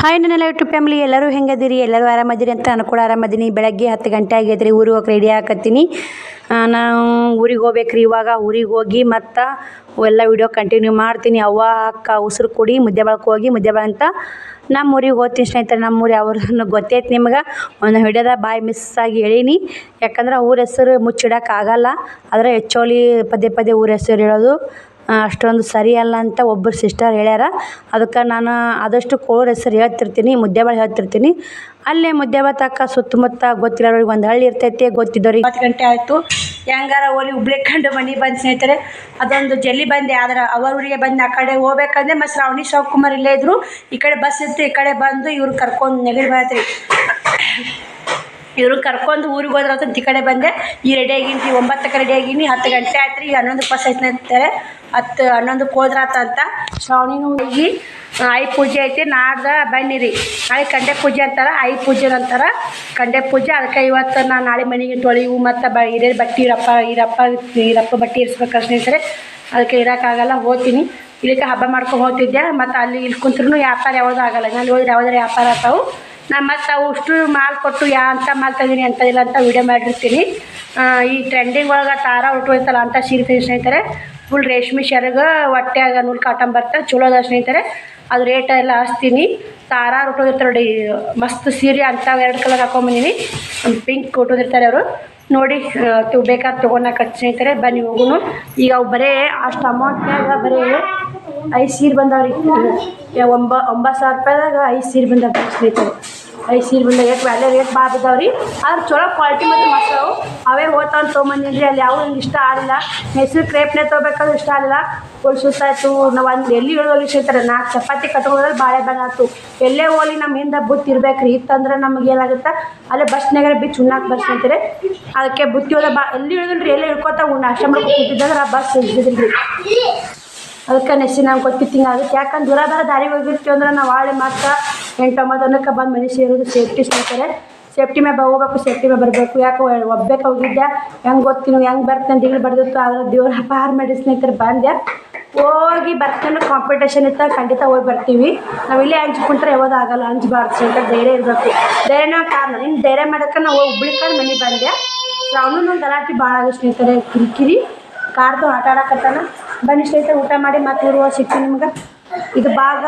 ಹಾಯ್ ನನ್ನೆಲ್ಲ ಯೂಟ್ಯೂಬ್ ಫ್ಯಾಮಿಲಿ, ಎಲ್ಲರೂ ಹೆಂಗದಿರಿ? ಎಲ್ಲರೂ ಆರಾಮದಿರಿ ಅಂತ ನಾನು ಕೂಡ ಆರಾಮದೀನಿ. ಬೆಳಗ್ಗೆ 10 ಗಂಟೆ ಆಗೈತೆ ರೀ. ಊರಿಗೆ ಹೋಗಿ ರೆಡಿ ಹಾಕತ್ತೀನಿ. ನಾನು ಊರಿಗೆ ಹೋಗ್ಬೇಕು ರೀ. ಇವಾಗ ಊರಿಗೆ ಹೋಗಿ ಮತ್ತು ಎಲ್ಲ ವಿಡಿಯೋ ಕಂಟಿನ್ಯೂ ಮಾಡ್ತೀನಿ. ಅವ್ವ ಅಕ್ಕ ಉಸಿರು ಕುಡಿ ಮುದ್ದೇಬಿಹಾಳಕ್ಕೆ ಹೋಗಿ ಮುದ್ದೇಬಿಹಾಳ ಅಂತ ನಮ್ಮ ಊರಿಗೆ ಹೋಗ್ತೀನಿ ಸ್ನೇಹಿತರೆ. ನಮ್ಮ ಊರು ಯಾವ್ದು ಗೊತ್ತೈತೆ ನಿಮ್ಗೆ. ಒಂದು ವಿಡಿಯೋದ ಬಾಯ್ ಮಿಸ್ ಆಗಿ ಹೇಳೀನಿ. ಯಾಕಂದ್ರೆ ಊರ ಹೆಸರು ಮುಚ್ಚಿಡೋಕ್ಕಾಗಲ್ಲ. ಆದರೆ ಹೆಚ್ಚೋಲಿ ಪದೇ ಊರ ಹೆಸರು ಹೇಳೋದು ಅಷ್ಟೊಂದು ಸರಿ ಅಲ್ಲ ಅಂತ ಒಬ್ಬರು ಸಿಸ್ಟರ್ ಹೇಳ್ಯಾರ. ಅದಕ್ಕೆ ನಾನು ಆದಷ್ಟು ಕೋಳೂರ ಹೆಸರು ಹೇಳ್ತಿರ್ತೀನಿ, ಮುದ್ದೇಬಿಹಾಳ ಹೇಳ್ತಿರ್ತೀನಿ. ಅಲ್ಲೇ ಮುದ್ದೇಬಿಹಾಳ ತಕ್ಕ ಸುತ್ತಮುತ್ತ ಗೊತ್ತಿರೋರಿಗೆ ಒಂದು ಹಳ್ಳಿ ಇರ್ತೈತೆ. ಗೊತ್ತಿದ್ದವ್ರಿಗೆ 10 ಗಂಟೆ ಆಯಿತು. ಹೆಂಗಾರ ಓಲಿ ಹುಬ್ಳಿ ಕಂಡು ಮನೆ ಬಂದು ಸ್ನೇಹಿತರೆ. ಅದೊಂದು ಜಲ್ದಿ ಬಂದೆ. ಆದ್ರೆ ಅವ್ರ ಊರಿಗೆ ಬಂದು ಆ ಕಡೆ ಹೋಗ್ಬೇಕಂದ್ರೆ ಮತ್ತು ಶ್ರಾವಣಿ ಶ್ರವಣಕುಮಾರ್ ಇಲ್ಲೇ ಇದ್ದರು. ಈ ಕಡೆ ಬಸ್ ಇತ್ತು. ಈ ಕಡೆ ಬಂದು ಇವ್ರು ಕರ್ಕೊಂಡು ನೆಗಡಿ ಬರತ್ರಿ. ಇವ್ರು ಕರ್ಕೊಂಡು ಊರಿಗೆ ಹೋದ್ರಂತ ಈ ಕಡೆ ಬಂದೆ. ಈ ರೆಡಿ ಆಗಿನಿ ರೀ. 9ಕ್ಕೆ ರೆಡಿ ಆಗಿನಿ. 10 ಗಂಟೆ ಆಯ್ತು ರೀ. 11ಕ್ಕೆ ಬಸ್ ಐತೆ ಅಂತಾರೆ. 11ಕ್ಕೆ ಹೋದ್ರಾತಂತ. ಶ್ರಾವಣಿನೂ ಹೋಗಿ ಆಯಿ ಪೂಜೆ ಐತಿ. ನಾಡ್ದು ಬನ್ನಿ ರೀ. ನಾಳೆ ಕಂಡೆ ಪೂಜೆ ಅಂತಾರೆ, ಆಯಿ ಪೂಜೆ ಅಂತಾರೆ. ಕಂಡೆ ಪೂಜೆ. ಅದಕ್ಕೆ ಇವತ್ತು ನಾನು ನಾಳೆ ಮನೆಗೆ ತೊಳೆವು ಮತ್ತು ಹಿರಿಯರ ಬಟ್ಟೆ ಈರಪ್ಪ ಬಟ್ಟೆ ಇರಿಸ್ಬೇಕು ಸ್ನೇಹಿತರೆ. ಅದಕ್ಕೆ ಇರೋಕ್ಕಾಗಲ್ಲ. ಹೋಗ್ತೀನಿ. ಇಲ್ಲಿಗೆ ಹಬ್ಬ ಮಾಡ್ಕೊಂಡು ಹೋಗ್ತಿದ್ದೆ. ಮತ್ತು ಅಲ್ಲಿ ಇಲ್ಲಿ ಕುಂತ್ರೂ ವ್ಯಾಪಾರ ಯಾವುದೂ ಆಗಲ್ಲ. ನಾನು ಹೋದ್ರೆ ಯಾವುದಾರು ವ್ಯಾಪಾರ ಆಗ್ತಾವೆ. ನಾನು ಮತ್ತು ಅವು ಅಷ್ಟು ಮಾಲ್ ಕೊಟ್ಟು ಅಂಥ ಮಾಲ್ ತಂದೀನಿ ಅಂತದಿಲ್ಲ ಅಂತ ವೀಡಿಯೋ ಮಾಡಿರ್ತೀನಿ. ಈ ಟ್ರೆಂಡಿಂಗ್ ಒಳಗೆ ತಾರ ಹೊರಟೋಯ್ತಲ್ಲ ಅಂತ ಸೀರೆ ಸ್ನೇಹಿತರೆ. ಫುಲ್ ರೇಷ್ಮೆ ಸೆರಗ ಹೊಟ್ಟೆಯಾಗ ನೂಲು ಕಾಟನ್ ಬರ್ತಾರೆ. ಚಲೋ ಅದ ಸ್ನೇಹಿತರೆ. ಅದು ರೇಟ್ ಎಲ್ಲ ಹಚ್ತೀನಿ. ತಾರ ಹೊರಟೋಗಿರ್ತಾರೆ ನೋಡಿ. ಮಸ್ತ್ ಸೀರೆ ಅಂತ 2 ಕಲರ್ ಹಾಕೊಂಬಂದಿನಿ. ಪಿಂಕ್ ಕೊಟ್ಟೋದಿರ್ತಾರೆ ಅವರು ನೋಡಿ. ಬೇಕಾದ್ರೆ ತೊಗೊಳಕ್ಕೆ ಸ್ನೇಹಿತರೆ. ಬನ್ನಿ ಹೋಗುನು. ಈಗ ಅವು ಬರೀ ಅಷ್ಟು ಅಮೌಂಟ್ನಾಗ ಬರೀ 5 ಸೀರೆ ಬಂದವ್ರಿ. 9,000 ರೂಪಾಯಿದಾಗ 5 ಸೀರೆ ಬಂದವ್ರಿ ಸ್ನೇಹಿತರೆ. 5 ಸೀರೆ ಬಂದಾಗ ಅಲ್ಲೇ ರೇಟ್ ಭಾಳ ಬಿದ್ದಾವ್ರಿ. ಆದ್ರೆ ಚಲೋ ಕ್ವಾಲಿಟಿ ಮತ್ತು ಮಸ್ತ್ ಅವು. ಅವೇ ಹೋಗ್ತಾವ್ ತೊಗೊಂಬಂದಿನಿ. ಅಲ್ಲಿ ಯಾವ ನಂಗೆ ಇಷ್ಟ ಆಗಲಿಲ್ಲ. ಹೆಸರು ಕ್ರೇಪ್ನೇ ತೊಗೋಬೇಕಾದ್ರೆ ಇಷ್ಟ ಆಗಲಿಲ್ಲ. ಫುಲ್ ಸುಸ್ತಾಯಿತು. ನಾವು ಒಂದು ಎಲ್ಲಿ ಹೇಳೋಗಿ ಸ್ನೇಹಿತರೆ. 4 ಚಪಾತಿ ಕಟ್ಕೊಳ್ಳೋದ್ರಲ್ಲಿ ಬಾಳೆ ಆಯ್ತು. ಎಲ್ಲೇ ಹೋಗ್ಲಿ ನಮ್ಮ ಹಿಂದೆ ಬುತ್ತಿ ಇರ್ಬೇಕು ರೀ. ಇತ್ತಂದ್ರೆ ನಮ್ಗೆ ಏನಾಗುತ್ತೆ, ಅಲ್ಲೇ ಬಸ್ನಾಗ ಬಿಚ್ಚು ಉಣ್ಣಾಕ್ ಬರ್ಸ್ಕೊಂತೀರಿ. ಅದಕ್ಕೆ ಬುತ್ತಿ ಹೋದ ಎಲ್ಲಿ ಹೇಳಿದ್ರಿ. ಎಲ್ಲೇ ಇಳ್ಕೊತಾ ನಾಷ್ಟ ಮಾಡ್ಕೊಂಡು ಕೂತಿದ್ದಂದ್ರೆ ಆ ಬಸ್ ಇದ್ದಿದ್ರಿ. ಅದಕ್ಕೆ ನೆಸಿ ನಮ್ಗೆ ಗೊತ್ತಿತ್ತು ಹಿಂಗಾಗುತ್ತೆ. ಯಾಕಂದ್ರೆ ದೂರ ದಾರಿಗೆ ಹೋಗಿರ್ತೀವಿ ಅಂದ್ರೆ ನಾವು ಹಾಳೆ ಮಾತ್ರ 8-9 ಬಂದು ಮನೆ ಸೇರೋದು ಸೇಫ್ಟಿ ಸ್ನೇಹಿತರೆ. ಸೇಫ್ಟಿ ಮ್ಯಾಗ ಹೋಗ್ಬೇಕು, ಸೇಫ್ಟಿ ಮ್ಯಾಗ ಬರಬೇಕು. ಯಾಕೆ ಒಬ್ಬೇಕು ಹೋಗಿದ್ದೆ. ಹೆಂಗೆ ಗೊತ್ತೀನಿ ಹೆಂಗೆ ಬರ್ತೇನೆ ದಿಗಳು ಬರ್ದಿತ್ತು. ಆದರೆ ದೇವ್ರ ಅಪಾರ ಮಾಡಿ ಸ್ನೇಹಿತರೆ ಬಂದೆ. ಹೋಗಿ ಬರ್ತೇನೆ. ಕಾಂಪಿಟೇಷನ್ ಇತ್ತ ಖಂಡಿತ ಹೋಗಿ ಬರ್ತೀವಿ. ನಾವು ಇಲ್ಲೇ ಹಂಚ್ಕೊಂಡ್ರೆ ಯಾವುದು ಆಗಲ್ಲ. ಹಂಚ್ಬಾರ್ದು ಸ್ನೇಹಿತರೆ. ಧೈರ್ಯ ಇರಬೇಕು. ಧೈರ್ಯನ ಕಾರಣ. ಇನ್ನು ಧೈರ್ಯ ಮಾಡೋಕ್ಕೆ ನಾವು ಹುಬ್ಳಿಕಾರ್ ಮನೆ ಬಂದೆ. ಅವನು ಗಲಾಟೆ ಭಾಳ ಆಗ ಸ್ನೇಹಿತರೆ. ಕಿರಿಕಿರಿ ಕಾರ್ದು ಆಟ ಆಡಕತ್ತಾನ. ಬನ್ನಿ ಸ್ನೇಹಿತರೆ, ಊಟ ಮಾಡಿ ಮತ್ತೆ ಇರುವ ಸಿಗ್ತೀನಿ ನಿಮ್ಗೆ. ಇದು ಭಾಗ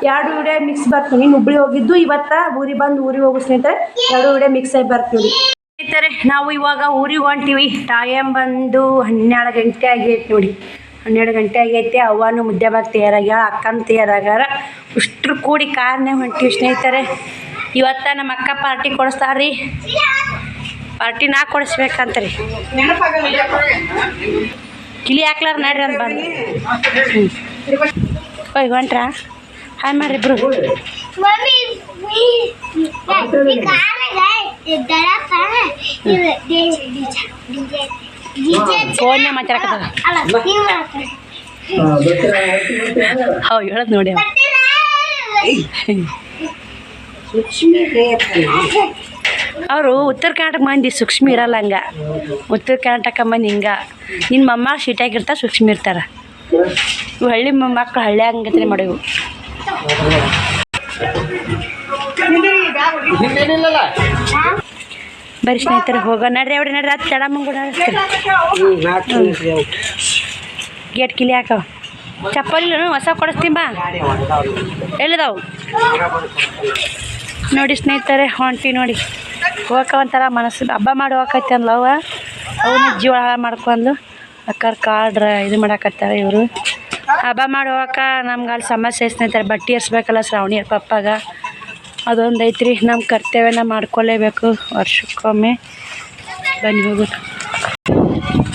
2 ವಿಡಿಯೋ ಮಿಕ್ಸ್ ಬರ್ತೀನಿ. ನೀನು ಹುಬ್ಳಿ ಹೋಗಿದ್ದು ಇವತ್ತು ಊರಿಗೆ ಬಂದು ಊರಿಗೆ ಹೋಗು ಸ್ನೇಹಿತರೆ. 2 ವಿಡಿಯೋ ಮಿಕ್ಸ್ ಆಗಿ ಬರ್ತೀವಿ ಸ್ನೇಹಿತರೆ. ನಾವು ಇವಾಗ ಊರಿಗೆ ಹೊಂಟೀವಿ. ಟೈಮ್ ಬಂದು 12 ಗಂಟೆ ಆಗೈತೆ ನೋಡಿ. 12 ಗಂಟೆ ಆಗೈತೆ. ಅವ್ವನು ಮುದ್ದೇಬಿಹಾಳಕ್ಕೆ ತಯಾರಾಗ್ಯಾಳ, ಅಕ್ಕನ ತಯಾರಾಗ್ಯಾರ. ಇಷ್ಟರು ಕೂಡಿ ಕಾರ್ನೇ ಹೊಂಟೀವಿ ಸ್ನೇಹಿತರೆ. ಇವತ್ತು ನಮ್ಮ ಅಕ್ಕ ಪಾರ್ಟಿ ಕೊಡಿಸ್ತಾರ್ರಿ. ಪಾರ್ಟಿ ನಾ ಕೊಡಿಸ್ಬೇಕಂತ ರೀ. ಕಿಲಿ ಹಾಕ್ಲಾರ ನಡ್ರಿ ಅಂತ ಬಂದು ಹೋಯ್ ಹೊಂಟ್ರಾ ಹಾಯ್ ಮಾಡ್ರಿ ಇಬ್ರು ಫೋನ್ನೇ ಮಾತಾಡಕತ್ತದ ಹೌ ಹೇಳದ್ ನೋಡಿ ಅವರು ಉತ್ತರ ಕರ್ನಾಟಕ ಮಂದಿ ಸೂಕ್ಷ್ಮ ಇರಲ್ಲ ಹಂಗ ಉತ್ತರ ಕರ್ನಾಟಕ ಮಂದಿ ಹಿಂಗ ನಿನ್ನ ಮಮ್ಮ ಶೀಟಾಗಿರ್ತಾರೆ ಸೂಕ್ಷ್ಮ ಇರ್ತಾರೆ ಇವು ಹಳ್ಳಿ ಮಕ್ಕಳು ಹಳ್ಳಿ ಹಂಗತ್ರೆ ಮಾಡಿವು ಬರೀ ಸ್ನೇಹಿತರೆ ಹೋಗೋ ನಡ್ರಿ ಅವ್ರಿ ನಡ್ರಿ ಅದು ಚಡಮಂಗು ಗೇಟ್ ಕಿಲಿ ಹಾಕವ ಚಪ್ಪಲಿ ಹೊಸ ಕೊಡಿಸ್ತೀನಿ ಬಾ ಎಲ್ಲಿದಾವು ನೋಡಿ ಸ್ನೇಹಿತರೆ ಹೊಂಟಿ ನೋಡಿ ಹೋಗಕ್ಕ ಒಂಥರ ಮನಸ್ಸು ಹಬ್ಬ ಮಾಡಿ ಹೋಗಕತ್ತೆ ಅಂದ್ಲ ಅವನ್ನ ಜೀವ ಹಾಳು ಮಾಡ್ಕೊಂಡು ಅಕ್ಕಾರ ಕಾಡ್ರ ಇದು ಮಾಡಕತ್ತಾರೆ ಇವರು ಹಬ್ಬ ಮಾಡಿ ಹೋಗಕ್ಕ ನಮ್ಗೆ ಅಲ್ಲಿ ಸಮಸ್ಯೆ ಸ್ನೇಹಿತರೆ ಬಟ್ಟೆ ಏರ್ಸ್ಬೇಕಲ್ಲ ಶ್ರಾವಣಿ ಪಪ್ಪಾಗ ಅದೊಂದು ಐತ್ರಿ ನಮ್ಮ ಕರ್ತವ್ಯನ ಮಾಡ್ಕೊಳ್ಳೇಬೇಕು ವರ್ಷಕ್ಕೊಮ್ಮೆ ಬನ್ನಿ ಹೋಗೋದು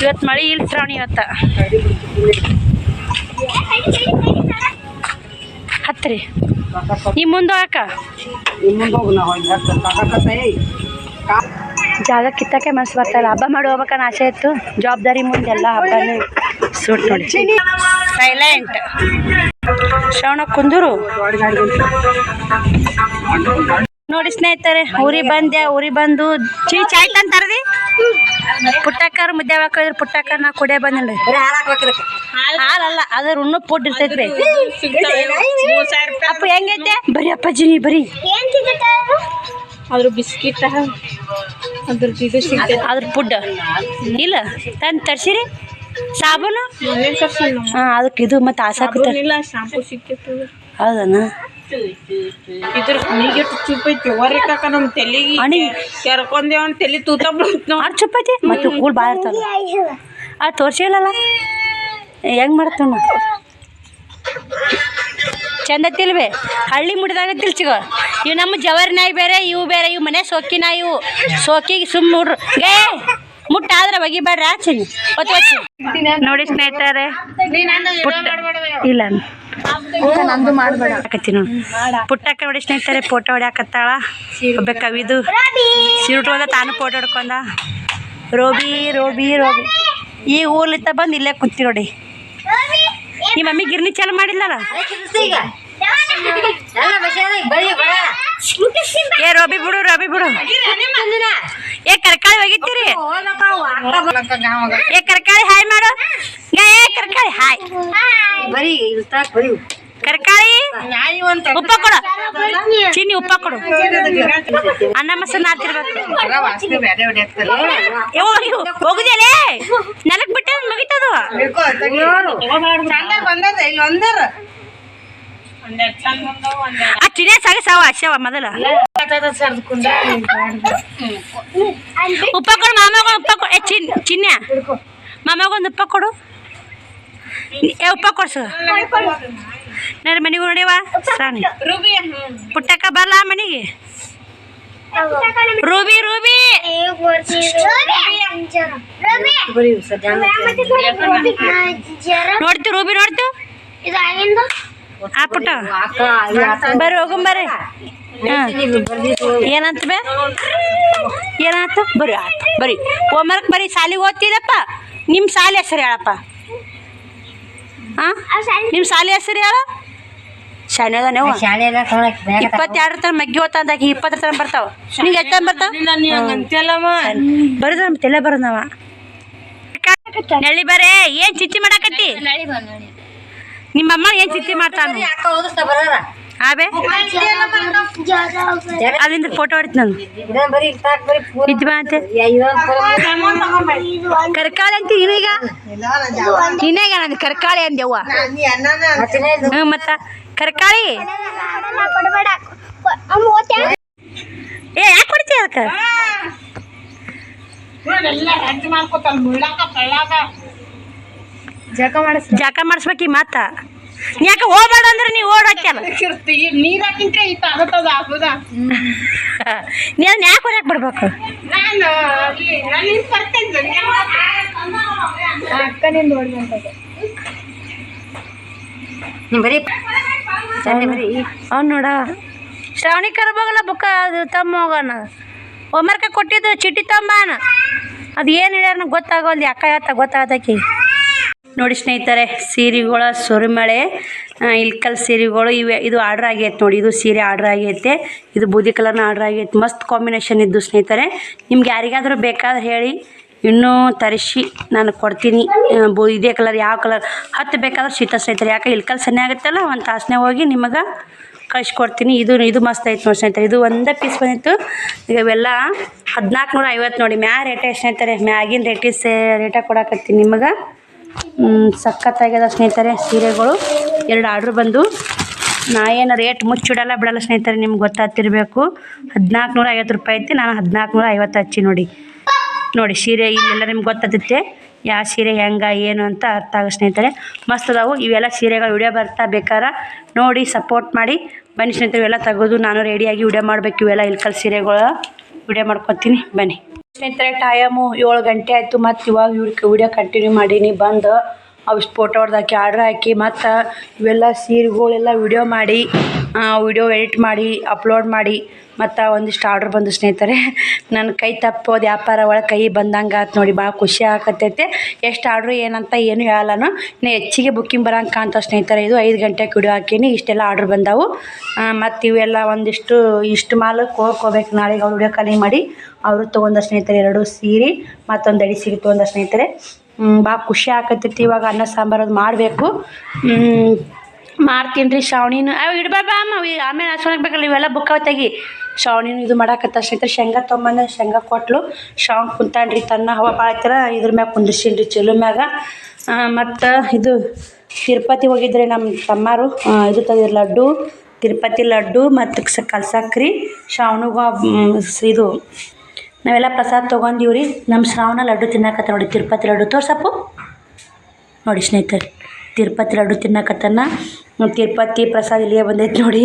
ಇವತ್ತು ಮಳೆ ಇಲ್ಲ ಶ್ರಾವಣಿ ಇವತ್ತು ಹತ್ರಿ ಈ ಮುಂದೆ ಹೋಗಕ್ಕ ಜಾಗ ಕಿತ್ತಕ್ಕೆ ಮನಸ್ಸು ಬರ್ತಾಯಿಲ್ಲ ಹಬ್ಬ ಮಾಡಿ ಹೋಗ್ಬೇಕನ್ನ ಆಸೆ ಇತ್ತು ಜವಾಬ್ದಾರಿ ಮುಂದೆ ಎಲ್ಲ ಹಬ್ಬನೇ ಸೂಟ್ ನೋಡಿ ಸೈಲೆಂಟ್ ಶ್ರವಣ ಕುಂದೂರು ನೋಡಿ ಸ್ನೇಹಿತರೆ ಊರಿ ಬಂದು ಚೀಚ್ ಆಯ್ತಂತಾರದಿ ಪುಟ್ಟಕ್ಕಾರ ಮುದ್ದೆ ಹಾಕಿದ್ರೆ ಪುಟ್ಟಕ್ಕ ನಾ ಕುಡಿಯೋ ಬಂದಿಲ್ಲ ಹಾಲಲ್ಲ ಅದ್ರ ಉಣ್ಣು ಪುಡ್ ಇರ್ತೈತ್ರಿ ಅಪ್ಪ ಹೆಂಗೈತೆ ಬರೀ ಅಪ್ಪಾಜಿ ನೀ ಬರೀ ಅದ್ರ ಬಿಸ್ಕಿಟ್ ಅದ್ರ ಪುಡ್ ಇಲ್ಲ ತಂದು ತರ್ಸಿರಿ ಸಾಬೂನು ಹಾಂ ಅದಕ್ಕೆ ಇದು ಮತ್ತು ಆಸಾಕುತ್ತ ಶಾಂಪು ಸಿಕ್ಕಿತ್ತು ಹೌದಣ್ಣ ಇದ್ರ ನೀಗಿಟ್ಟು ಚುಪ್ಪೈತಿ ಹೊರಕಾಕ ನಮ್ಮ ತೆಲಿಗೆ ಅಣಿ ಕೆರ್ಕೊಂದೇವ್ ಅಂತ ತಲೆ ತೂತ ಮಾಡಿ ಚುಪ್ಪೈತಿ ಮತ್ತು ಕೂಲ್ ಭಾಳ ಇರ್ತಲ್ಲ ಅದು ತೋರ್ಸಿಲ್ಲಲ್ಲ ಹೆಂಗೆ ಮಾಡ್ತಾನ ಚಂದ ತಿಲ್ವೆ ಹಳ್ಳಿ ಮುಟ್ಟಿದಾಗ ತಿಳ್ಸಿಗೋ ಇವು ನಮ್ಮ ಜವಾರಿ ನಾಯಿ ಬೇರೆ ಇವು ಮನೆ ಸೋಕಿ ನಾಯಿ ಇವು ಸೋಕಿಗೆ ಸುಮ್ಮ ನೋಡ್ರು ಗೇ ಮುಟ್ಟಾದ್ರೆ ಒಗಿಬೇಡ್ರಿ ಆಚೆನಿ ನೋಡಿ ಸ್ನೇಹಿತರೆ ಇಲ್ಲ ನಂದು ಮಾಡ್ಬೇಡ ಪುಟ್ಟಕ್ಕ ನೋಡಿ ಸ್ನೇಹಿತರೆ ಫೋಟೋ ಹೊಡ್ಯಾಕತ್ತಾಳ ಒಬ್ಬ ಕವಿದು ಸಿರುಟು ಹೋದ ತಾನು ಫೋಟೋ ಹೊಡ್ಕೊಂಡ ರೋಬಿ ಈ ಊರ್ಲಿತ್ತ ಬಂದು ಇಲ್ಲೇ ಕುಂತಿ ನೋಡಿ ನಿಮ್ಮ ಮಮ್ಮಿ ಗಿರ್ನಿ ಚಾಲು ಮಾಡಿಲ್ಲಲ್ಲ ಏ ರೋಬಿ ಬಿಡು ಏ ಕರ್ಕಾಳಿ ಹೋಗಿತ್ತೀರಿ ಏ ಕರ್ಕಾಳಿ ಹಾಯ್ ಮಾಡು ಏ ಕರ್ಕಾಳಿ ಹಾಯ್ ಕರ್ಕಾಳಿ ಉಪ್ಪ ಕೊಡು ಚಿನ್ನಿ ಉಪ್ಪ ಕೊಡು ಅನ್ನ ಮಸಾಲ ನಾತಿರ್ಬೇಕು ಹೋಗುದಿಲ್ಲೇ ನೆಲಕ್ ಬಿಟ್ಟ ಮುಗಿತದು ಆ ಚಿನ್ನೆ ಸಾಗಿಸಾವ ಅಶ್ಯವ ಮೊದಲ ಉಪ್ಪ ಕೊಡು ಮಾಮಗೊಂದು ಉಪ್ಪ ಕೊಡು ಚಿನ್ನೆ ಮಾಮಗೊಂದು ಉಪ್ಪ ಕೊಡು ಏ ಉಪ್ಪ ಕೊಡ್ಸು ನನ್ನ ಮನೆಗೂ ನೋಡಿವ ಸಾನಿ ಪುಟ್ಟಕ್ಕ ಬರಲ್ಲ ಮನೆಗೆ ರೂಬಿ ನೋಡ್ತೀವಿ ರೂಬಿ ನೋಡ್ತೀವಿ ಆ ಪುಟ್ಟ ಬರ್ರಿ ಹೋಗಂಬರ್ರಿ ಏನಂತ ಏನಾಯ್ತು ಬರ್ರಿ ಆಯ್ತು ಬರ್ರಿ ಹೋಮ್ವರ್ಕ್ ಬರ್ರಿ ಶಾಲೆಗೆ ಓದ್ತಿದಪ್ಪ ನಿಮ್ಮ ಶಾಲೆ ಹೆಸರು ಹೇಳಪ್ಪ ಹಾಂ ನಿಮ್ಮ ಶಾಲೆ ಹೆಸರು ಹೇಳ ಶಾಲೆ ನೀವು 22 ತನ ಮಗ್ಗಿ ಓದ್ತಾಂದಾಕಿ 20 ತನ ಬರ್ತಾವ ನಿಂಗೆ ಎಷ್ಟು ತನ ಬರ್ತಾವ ಬರೋದ ನಮ್ಮ ತಲೆ ಬರೋದವ ನಳ್ಳಿ ಬರೇ ಏನು ಚಿಚ್ಚಿ ಮಾಡಾಕತ್ತಿ ನಿಮ್ಮಮ್ಮ ಏನು ಚಿಚ್ಚಿ ಮಾಡ್ತಾನೆ ಆಬೇ ಅಲ್ಲಿಂದ ಫೋಟೋ ಹೊಡಿತು ನಾನು ಇದ್ದು ಬಾ ಅಂತೆ ಕರ್ಕಾಳಿ ಅಂತ ಇನ್ನೀಗ ನಾನು ಕರ್ಕಾಳಿ ಅಂದೆವ್ವ ಹ್ಞೂ ಮತ್ತ ಕರ್ಕಾಳಿ ಏ ಯಾಕೆ ಕೊಡ್ತೀಯ ಅದಕ್ಕೆ ಜಾಕ ಮಾಡಿಸ್ಬೇಕಿ ಮಾತ ಯಾಕೆ ಹೋಗ್ಬೇಡ ಅಂದ್ರೆ ನೀವು ಓಡಾಕ್ಯಲ್ಲ ನೀರ್ ಹಾಕಿಂತ್ರೆ ಈ ತಾಗತ್ತದ ಆಗುದ ನೀನು ಯಾಕೆ ಹೊರಕ್ಕೆ ಬರ್ಬೇಕು ಅಕ್ಕನಿಂದ ಓಡ್ಬಂತದೆ ನೀವು ಬರೀ ಅವ್ನು ನೋಡ ಶ್ರಾವಣಿ ಕರ್ಬೋಗಲ್ಲ ಬುಕ್ಕ ಅದು ತಮ್ಮ ಹೋಗೋಣ ಹೋಮ್ವರ್ಕ ಕೊಟ್ಟಿದ್ದು ಚೀಟಿ ತಮ್ಮನ ಅದು ಏನು ಹೇಳ್ಯಾರ ನಂಗೆ ಗೊತ್ತಾಗೋಲ್ದು ಅಕ್ಕ ಹೇಳ್ತಾ ಗೊತ್ತಾಗತಕ್ಕಿ ನೋಡಿ ಸ್ನೇಹಿತರೆ ಸೀರೆಗಳ ಸುರಿಮಳೆ ಇಲ್ಕಲ್ ಸೀರೆಗಳು ಇವೆ ಇದು ಆರ್ಡ್ರ್ ಆಗೈತೆ ನೋಡಿ ಇದು ಸೀರೆ ಆರ್ಡ್ರ್ ಆಗೈತೆ ಇದು ಬೂದಿ ಕಲರ್ನ ಆರ್ಡ್ರ್ ಆಗೈತೆ ಮಸ್ತ್ ಕಾಂಬಿನೇಷನ್ ಇದ್ದು ಸ್ನೇಹಿತರೆ ನಿಮ್ಗೆ ಯಾರಿಗಾದರೂ ಬೇಕಾದ್ರೆ ಹೇಳಿ ಇನ್ನೂ ತರಿಸಿ ನಾನು ಕೊಡ್ತೀನಿ ಇದೇ ಕಲರ್ ಯಾವ ಕಲರ್ 10 ಬೇಕಾದ್ರೆ ಶೀತ ಸ್ನೇಹಿತರೆ ಯಾಕೆ ಇಲ್ಕಲ್ ಸನ್ನೆ ಆಗುತ್ತಲ್ಲ ಒಂದು ತಾಸನೇ ಹೋಗಿ ನಿಮಗೆ ಕಳಿಸ್ಕೊಡ್ತೀನಿ ಇದು ಮಸ್ತ್ ಐತೆ ನೋಡಿ ಸ್ನೇಹಿತರೆ ಇದು ಒಂದೇ ಪೀಸ್ ಬಂದಿತ್ತು ಈಗ ಇವೆಲ್ಲ 1450 ನೋಡಿ ರೇಟ ಸ್ನೇಹಿತರೆ ಮ್ಯಾಗಿನ ರೇಟ ಕೊಡಕತ್ತೀನಿ ನಿಮಗೆ ಸಖತ್ತಾಗ್ಯದ ಸ್ನೇಹಿತರೆ ಸೀರೆಗಳು 2 ಆರ್ಡ್ರ್ ಬಂದು ನಾ ಏನು ರೇಟ್ ಮುಚ್ಚಿಡಲ್ಲ ಬಿಡಲ್ಲ ಸ್ನೇಹಿತರೆ ನಿಮ್ಗೆ ಗೊತ್ತಾಗ್ತಿರ್ಬೇಕು 1450 ರೂಪಾಯಿ ಐತಿ ನಾನು 1450 ಹಚ್ಚಿ ನೋಡಿ ಸೀರೆ ಇಲ್ಲೆಲ್ಲ ನಿಮ್ಗೆ ಗೊತ್ತಾಗುತ್ತೆ ಯಾವ ಸೀರೆ ಹೆಂಗೆ ಏನು ಅಂತ ಅರ್ಥ ಆಗೋ ಸ್ನೇಹಿತರೆ ಮಸ್ತ್ ಅದಾವು ಇವೆಲ್ಲ ಸೀರೆಗಳು ವಿಡಿಯೋ ಬರ್ತಾ ಬೇಕಾರ ನೋಡಿ ಸಪೋರ್ಟ್ ಮಾಡಿ ಬನ್ನಿ ಸ್ನೇಹಿತರೆ ಇವೆಲ್ಲ ತೆಗೆದು ನಾನು ರೆಡಿಯಾಗಿ ವಿಡಿಯೋ ಮಾಡಬೇಕು ಇವೆಲ್ಲ ಇಲ್ಕಲ್ ಸೀರೆಗಳು ವಿಡಿಯೋ ಮಾಡ್ಕೊತೀನಿ ಬನ್ನಿ ಸ್ನೇಹಿತರೆ ಟೈಮು 7 ಗಂಟೆ ಆಯಿತು ಮತ್ತು ಇವಾಗ ವಿಡಿಯೋ ಕಂಟಿನ್ಯೂ ಮಾಡೀನಿ ಬಂದು ಅವಿಷ್ಟು ಫೋಟೋ ಹೊಡೆದಾಕಿ ಆರ್ಡ್ರ್ ಹಾಕಿ ಮತ್ತು ಇವೆಲ್ಲ ಸೀರೆಗಳೆಲ್ಲ ವಿಡಿಯೋ ಮಾಡಿ ವಿಡಿಯೋ ಎಡಿಟ್ ಮಾಡಿ ಅಪ್ಲೋಡ್ ಮಾಡಿ ಮತ್ತು ಒಂದಿಷ್ಟು ಆರ್ಡ್ರ್ ಬಂದು ಸ್ನೇಹಿತರೆ ನನ್ನ ಕೈ ತಪ್ಪೋದು ವ್ಯಾಪಾರ ಒಳಗೆ ಕೈ ಬಂದಂಗೆ ಆಯ್ತು ನೋಡಿ ಭಾಳ ಖುಷಿ ಆಗತ್ತೈತೆ ಎಷ್ಟು ಆರ್ಡ್ರು ಏನಂತ ಏನು ಹೇಳಲ್ಲ ಇನ್ನು ಹೆಚ್ಚಿಗೆ ಬುಕ್ಕಿಂಗ್ ಬರೋಂಗೆ ಕಾಣ್ತಾವೆ ಸ್ನೇಹಿತರೆ ಇದು 5 ಗಂಟೆಗೆ ವಿಡಿಯೋ ಹಾಕೀನಿ ಇಷ್ಟೆಲ್ಲ ಆರ್ಡ್ರ್ ಬಂದವು ಮತ್ತು ಇವೆಲ್ಲ ಇಷ್ಟು ಮಾಲಕ್ಕೆ ಹೋಗ್ಬೇಕು ನಾಳೆಗೆ ಅವ್ರು ವಿಡಿಯೋ ಕಾಲಿಂಗ್ ಮಾಡಿ ಅವರು ತೊಗೊಂಡ ಸ್ನೇಹಿತರೆ 2 ಸೀರೆ ಮತ್ತೊಂದು ಅಡಿ ಸೀರೆ ತೊಗೊಂಡ ಸ್ನೇಹಿತರೆ ಭಾಳ ಖುಷಿ ಆಗತ್ತೈತಿ ಇವಾಗ ಅನ್ನ ಸಾಂಬಾರು ಅದು ಮಾಡಬೇಕು ಮಾಡ್ತೀನಿ ರೀ ಶ್ರಾವಣಿನೂ ಇಡ್ಬಾರ್ದು ಆಮೇಲೆ ಹಾಸ್ಕೊಳಕ್ಬೇಕಲ್ಲ ಇವೆಲ್ಲ ಬುಕ್ ತೆಗಿ ಶ್ರಾವಣಿನೂ ಇದು ಮಾಡಾಕತ್ತ ಸ್ನೇಹಿತರೆ ಶೇಂಗಾ ತೊಗೊಂಬಂದು ಶೇಂಗಾ ಕೊಟ್ಲು ಶ್ರಾವಣ್ ಕುಂತಾನ್ರಿ ತನ್ನ ಹವಾ ಬಾಳ್ತಾರ ಇದ್ರ ಮ್ಯಾಗ ಕುಂದಿರ್ಸಿನ್ರಿ ಚಲೋ ಮ್ಯಾಗ ಮತ್ತು ಇದು ತಿರುಪತಿ ಹೋಗಿದ್ರೆ ನಮ್ಮ ತಮ್ಮರು ಇದು ತಂದಿದ್ರು ಲಡ್ಡು ತಿರುಪತಿ ಲಡ್ಡು ಮತ್ತು ಕಲ್ಸಕ್ರಿ ಶ್ರಾವಣಿಗೆ ಇದು ನಾವೆಲ್ಲ ಪ್ರಸಾದ ತೊಗೊಂಡಿವಿ ರೀ ನಮ್ಮ ಶ್ರಾವಣ ಲಡ್ಡು ತಿನ್ನಕತ್ತ ನೋಡಿ ತಿರುಪತಿ ಲಡ್ಡು ತೋರ್ಸಪ್ಪು ನೋಡಿ ಸ್ನೇಹಿತರೆ ತಿರುಪತಿ ಲಡ್ಡು ತಿನ್ನಕತ್ತನ ತಿರುಪತಿ ಪ್ರಸಾದ ಇಲ್ಲಿಗೆ ಬಂದೈತೆ ನೋಡಿ